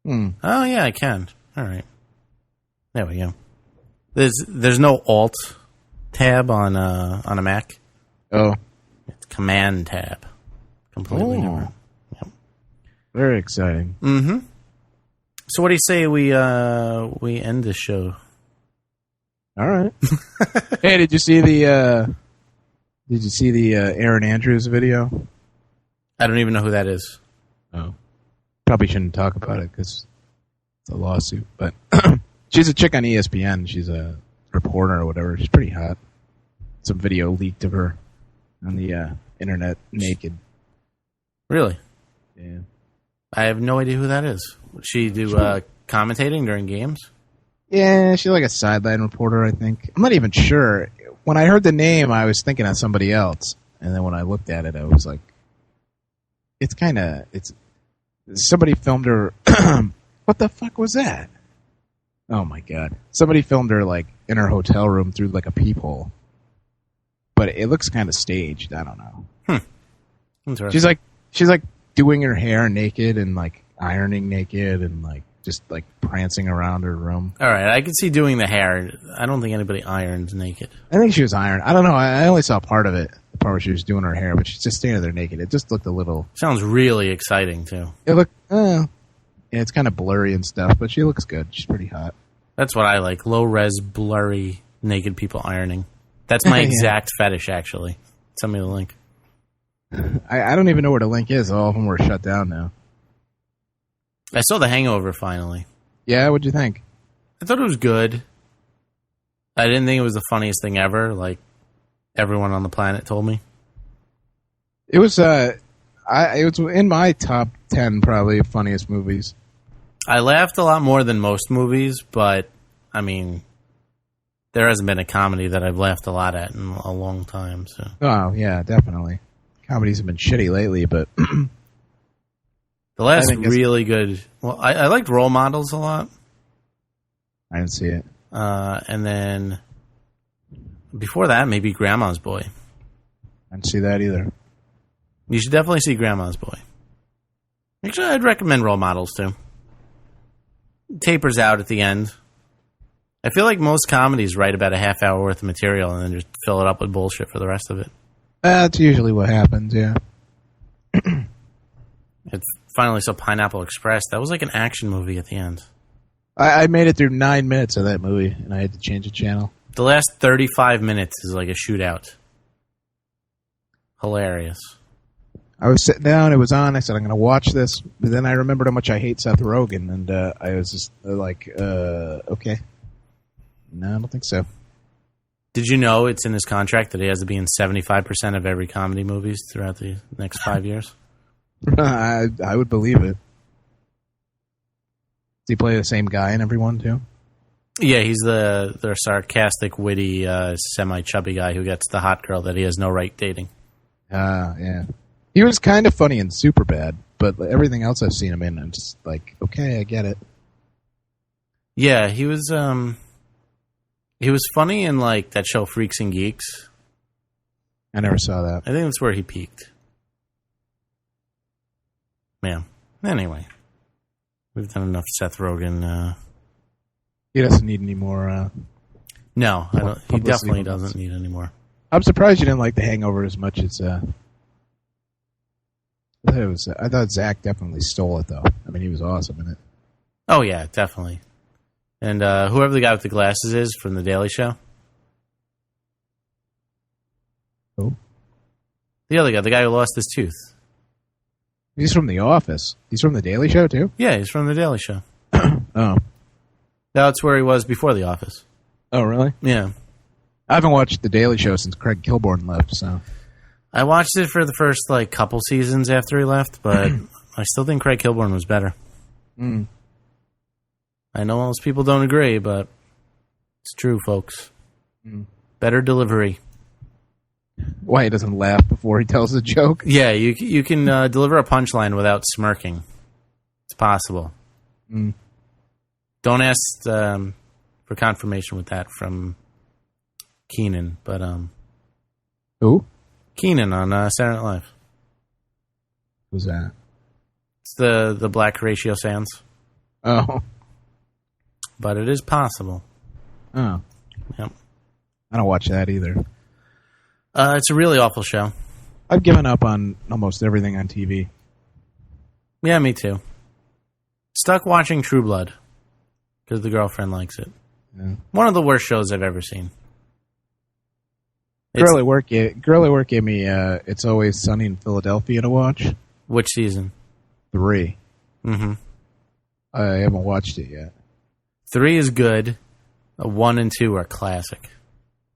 Oh yeah, I can. All right, there we go. There's no Alt tab on a Mac. Oh, It's Command tab. Completely different. Yep. Very exciting. Mm-hmm. So what do you say we end the show? All right. Hey, did you see the Aaron Andrews video? I don't even know who that is. Oh, probably shouldn't talk about it because it's a lawsuit. But she's a chick on ESPN. She's a reporter or whatever. She's pretty hot. Some video leaked of her on the internet naked. Really? Yeah. I have no idea who that is. Would she do commentating during games? Yeah, she's like a sideline reporter, I think. I'm not even sure. When I heard the name, I was thinking of somebody else. And then when I looked at it, I was like, it's somebody filmed her. What the fuck was that? Oh my God. Somebody filmed her like in her hotel room through like a peephole. But it looks kind of staged. I don't know. Interesting. She's like doing her hair naked and like ironing naked and like just like prancing around her room. All right, I can see doing the hair. I don't think anybody irons naked. I think she was ironed. I don't know. I only saw part of it, the part where she was doing her hair, but she's just standing there naked. It just looked a little. Sounds really exciting too. It looked. Yeah, it's kind of blurry and stuff, but she looks good. She's pretty hot. That's what I like. Low res, blurry, naked people ironing. That's my exact fetish, actually. Send me the link. I don't even know where the link is. All of them were shut down now. I saw The Hangover finally. Yeah, what'd you think? I thought it was good. I didn't think it was the funniest thing ever, like everyone on the planet told me. It was. It was in my top 10 probably funniest movies. I laughed a lot more than most movies, but I mean, there hasn't been a comedy that I've laughed a lot at in a long time. So. Oh yeah, definitely. Comedies have been shitty lately, but the last really good. Well, I liked Role Models a lot. I didn't see it. And then before that, maybe Grandma's Boy. I didn't see that either. You should definitely see Grandma's Boy. Actually, I'd recommend Role Models too. It tapers out at the end. I feel like most comedies write about a half hour worth of material and then just fill it up with bullshit for the rest of it. That's usually what happens, yeah. It's finally saw Pineapple Express. That was like an action movie at the end. I made it through 9 minutes of that movie, and I had to change the channel. The last 35 minutes is like a shootout. Hilarious. I was sitting down, it was on, I said, I'm going to watch this, but then I remembered how much I hate Seth Rogen, and I was just like, okay. No, I don't think so. Did you know it's in his contract that he has to be in 75% of every comedy movies throughout the next 5 years? I would believe it. Does he play the same guy in every one, too? Yeah, he's the sarcastic, witty, semi-chubby guy who gets the hot girl that he has no right dating. Yeah. He was kind of funny in Superbad, but everything else I've seen him in, I'm just like, okay, I get it. Yeah, he was funny in like that show Freaks and Geeks. I never saw that. I think that's where he peaked. Yeah. Anyway, we've done enough Seth Rogen. He doesn't need any more. No, I don't. He definitely moments. doesn't need any more. I'm surprised you didn't like The Hangover as much as. I thought Zach definitely stole it, though. I mean, he was awesome in it. Oh yeah, definitely. And whoever the guy with the glasses is from The Daily Show. Who? The other guy, the guy who lost his tooth. He's from The Office. He's from The Daily Show, too? Yeah, he's from The Daily Show. Oh. That's where he was before The Office. Oh, really? Yeah. I haven't watched The Daily Show since Craig Kilborn left, so. I watched it for the first couple seasons after he left, but I still think Craig Kilborn was better. Mm. I know most people don't agree, but it's true, folks. Mm. Better delivery. Why he doesn't laugh before he tells a joke? Yeah, you can deliver a punchline without smirking. It's possible. Mm. Don't ask for confirmation with that from Keenan, but Who? Keenan on Saturday Night Live. Who's that? It's the black Horatio Sands, Oh. but it is possible. Oh. Yep. I don't watch that either. It's a really awful show. I've given up on almost everything on TV. Yeah, me too. Stuck watching True Blood because the girlfriend likes it. Yeah. One of the worst shows I've ever seen. Girl at work gave me It's Always Sunny in Philadelphia to watch. Which season? 3. Mm-hmm. I haven't watched it yet. 3 is good. 1 and 2 are classic.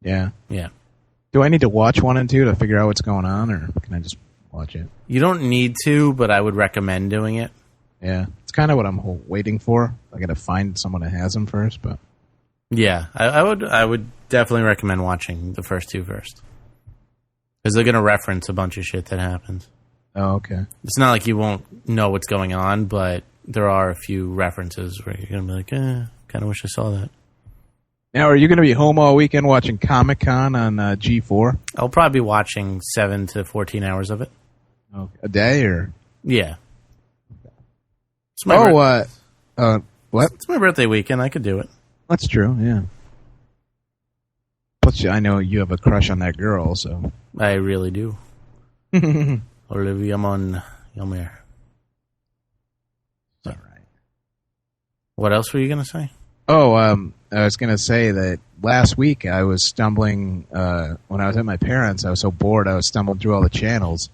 Yeah. Yeah. Do I need to watch 1 and 2 to figure out what's going on, or can I just watch it? You don't need to, but I would recommend doing it. Yeah. It's kind of what I'm waiting for. I got to find someone that has them first, but... Yeah, I would definitely recommend watching the first 2 first. Because they're going to reference a bunch of shit that happens. Oh, okay. It's not like you won't know what's going on, but there are a few references where you're going to be like, kind of wish I saw that. Now, are you going to be home all weekend watching Comic-Con on G4? I'll probably be watching 7 to 14 hours of it. Okay. A day, or...? Yeah. What? It's my birthday weekend. I could do it. That's true, yeah. Plus, I know you have a crush on that girl, so... I really do. Olivia Munn. Yummer. All right. What else were you going to say? Oh, I was going to say that last week I was stumbling... when I was at my parents', I was so bored, I was stumbling through all the channels,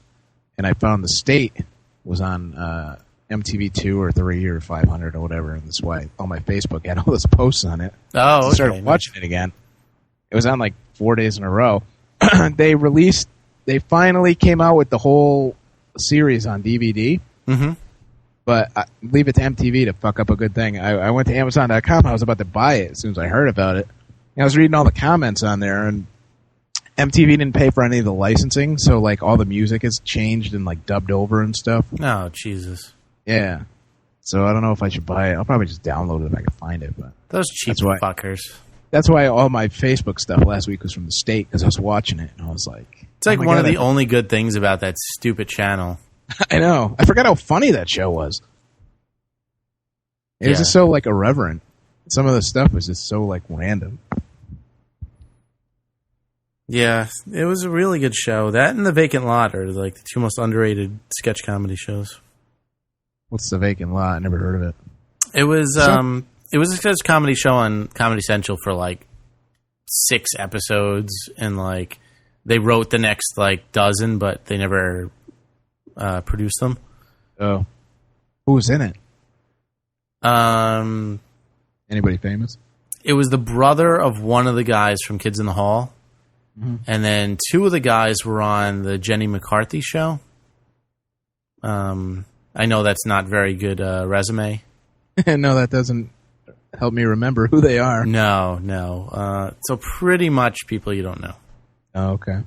and I found The State was on... MTV2 or 3 or 500 or whatever, and that's why on my Facebook had all those posts on it. Oh, okay. I started watching it again. It was on like 4 days in a row. They finally came out with the whole series on DVD, but leave it to MTV to fuck up a good thing. I went to Amazon.com, I was about to buy it as soon as I heard about it. And I was reading all the comments on there, and MTV didn't pay for any of the licensing, so like all the music is changed and like dubbed over and stuff. Oh, Jesus. Yeah. So I don't know if I should buy it. I'll probably just download it if I can find it. But Those cheap fuckers. That's why all my Facebook stuff last week was from The State, because I was watching it and I was like... It's like one of the only good things about that stupid channel. I know. I forgot how funny that show was. It was just so like irreverent. Some of the stuff was just so like random. Yeah, it was a really good show. That and The Vacant Lot are like the 2 most underrated sketch comedy shows. What's The Vacant Lot? I never heard of it. It was a sketch comedy show on Comedy Central for like 6 episodes, and like they wrote the next like dozen, but they never produced them. Oh, who was in it? Anybody famous? It was the brother of one of the guys from Kids in the Hall, and then 2 of the guys were on the Jenny McCarthy show. I know that's not very good resume. No, that doesn't help me remember who they are. No. So pretty much people you don't know. Oh, okay.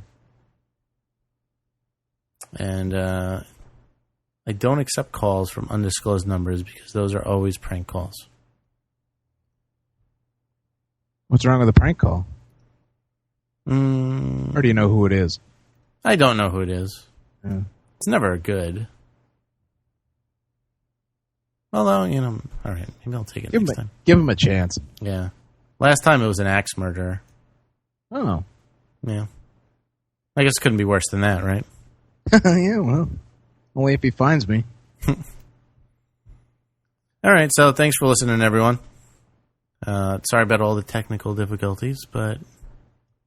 And I don't accept calls from undisclosed numbers because those are always prank calls. What's wrong with a prank call? Or Mm, do you know who it is? I don't know who it is. Yeah. It's never good. Although, you know, all right, maybe I'll take it next time. Give him a chance. Yeah. Last time it was an axe murderer. Oh. Yeah. I guess it couldn't be worse than that, right? Yeah, well, only if he finds me. All right, so thanks for listening, everyone. Sorry about all the technical difficulties, but,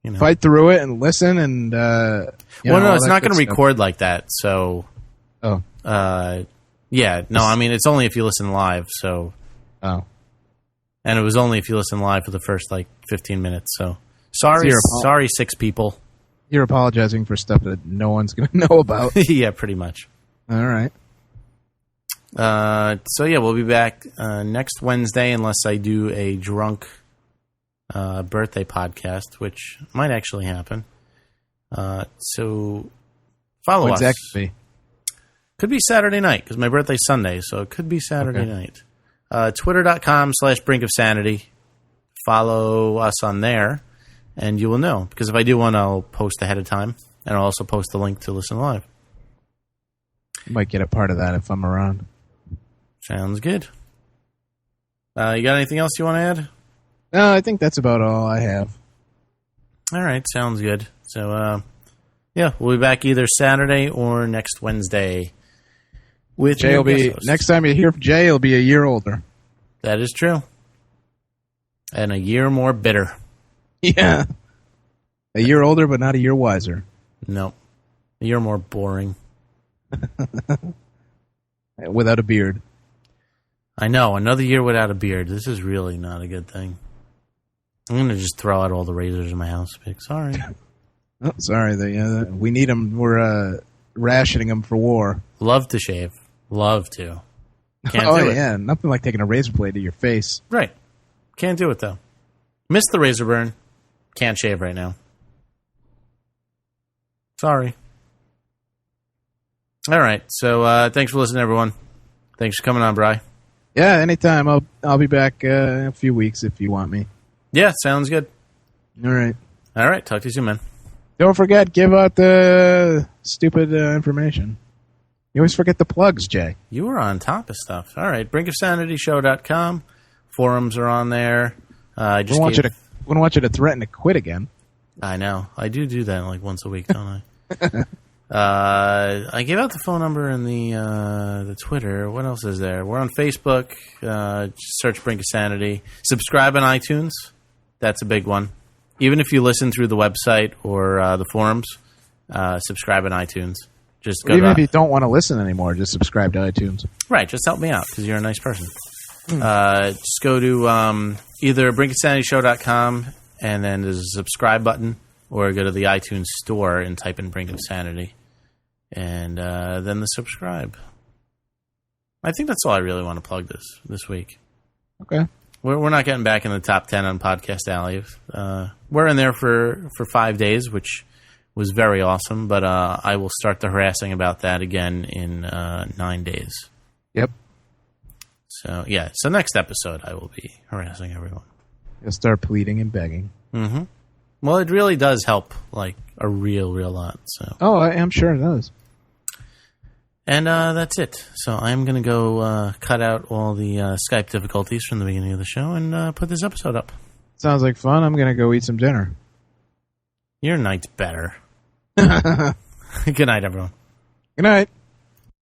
you know. Fight through it and listen and, well, no, it's not going to record like that, so. Oh. Yeah, no, I mean, it's only if you listen live, so. Oh. And it was only if you listen live for the first, 15 minutes, so. Sorry, 6 people. You're apologizing for stuff that no one's going to know about. Yeah, pretty much. All right. So, yeah, we'll be back next Wednesday unless I do a drunk birthday podcast, which might actually happen. So, follow us. Exactly. Could be Saturday night, because my birthday's Sunday, so it could be Saturday night. Twitter.com/Brink of Sanity. Follow us on there. and you will know. Because if I do one, I'll post ahead of time, and I'll also post the link to listen live. You might get a part of that if I'm around. Sounds good. You got anything else you want to add? No, I think that's about all I have. All right, sounds good. So, yeah, we'll be back either Saturday or next Wednesday. With Jay will be next time you hear from Jay, he'll be a year older. That is true, and a year more bitter. Yeah, a year older, but not a year wiser. No, a year more boring. Without a beard. I know, another year without a beard. This is really not a good thing. I'm going to just throw out all the razors in my house. Sorry. Oh, sorry. We need them. We're rationing them for war. Love to shave. Love to. Can't do it. Yeah. Nothing like taking a razor blade to your face. Right. Can't do it, though. Missed the razor burn. Can't shave right now. Sorry. All right. So thanks for listening, everyone. Thanks for coming on, Bri. Yeah, anytime. I'll be back in a few weeks if you want me. Yeah, sounds good. All right. All right. Talk to you soon, man. Don't forget, give out the stupid information. You always forget the plugs, Jay. You were on top of stuff. All right. BrinkofSanityShow.com. Forums are on there. I wouldn't want you to threaten to quit again. I know. I do that like once a week, don't I? I gave out the phone number and the Twitter. What else is there? We're on Facebook. Just search Brink of Sanity. Subscribe on iTunes. That's a big one. Even if you listen through the website or the forums, subscribe on iTunes. Just go. Even if you don't want to listen anymore, just subscribe to iTunes. Right. Just help me out because you're a nice person. Just go to either BrinkofSanityShow.com and then there's a subscribe button, or go to the iTunes store and type in Brink of Sanity, and then the subscribe. I think that's all I really want to plug this week. Okay. We're not getting back in the top 10 on Podcast Alley. We're in there for 5 days, which was very awesome, but I will start the harassing about that again in 9 days. Yep. So, yeah. So next episode, I will be harassing everyone. You'll start pleading and begging. Mm-hmm. Well, it really does help, like, a real lot. So. Oh, I'm sure it does. And that's it. So I'm going to go cut out all the Skype difficulties from the beginning of the show and put this episode up. Sounds like fun. I'm going to go eat some dinner. Your night's better. Good night, everyone. Good night.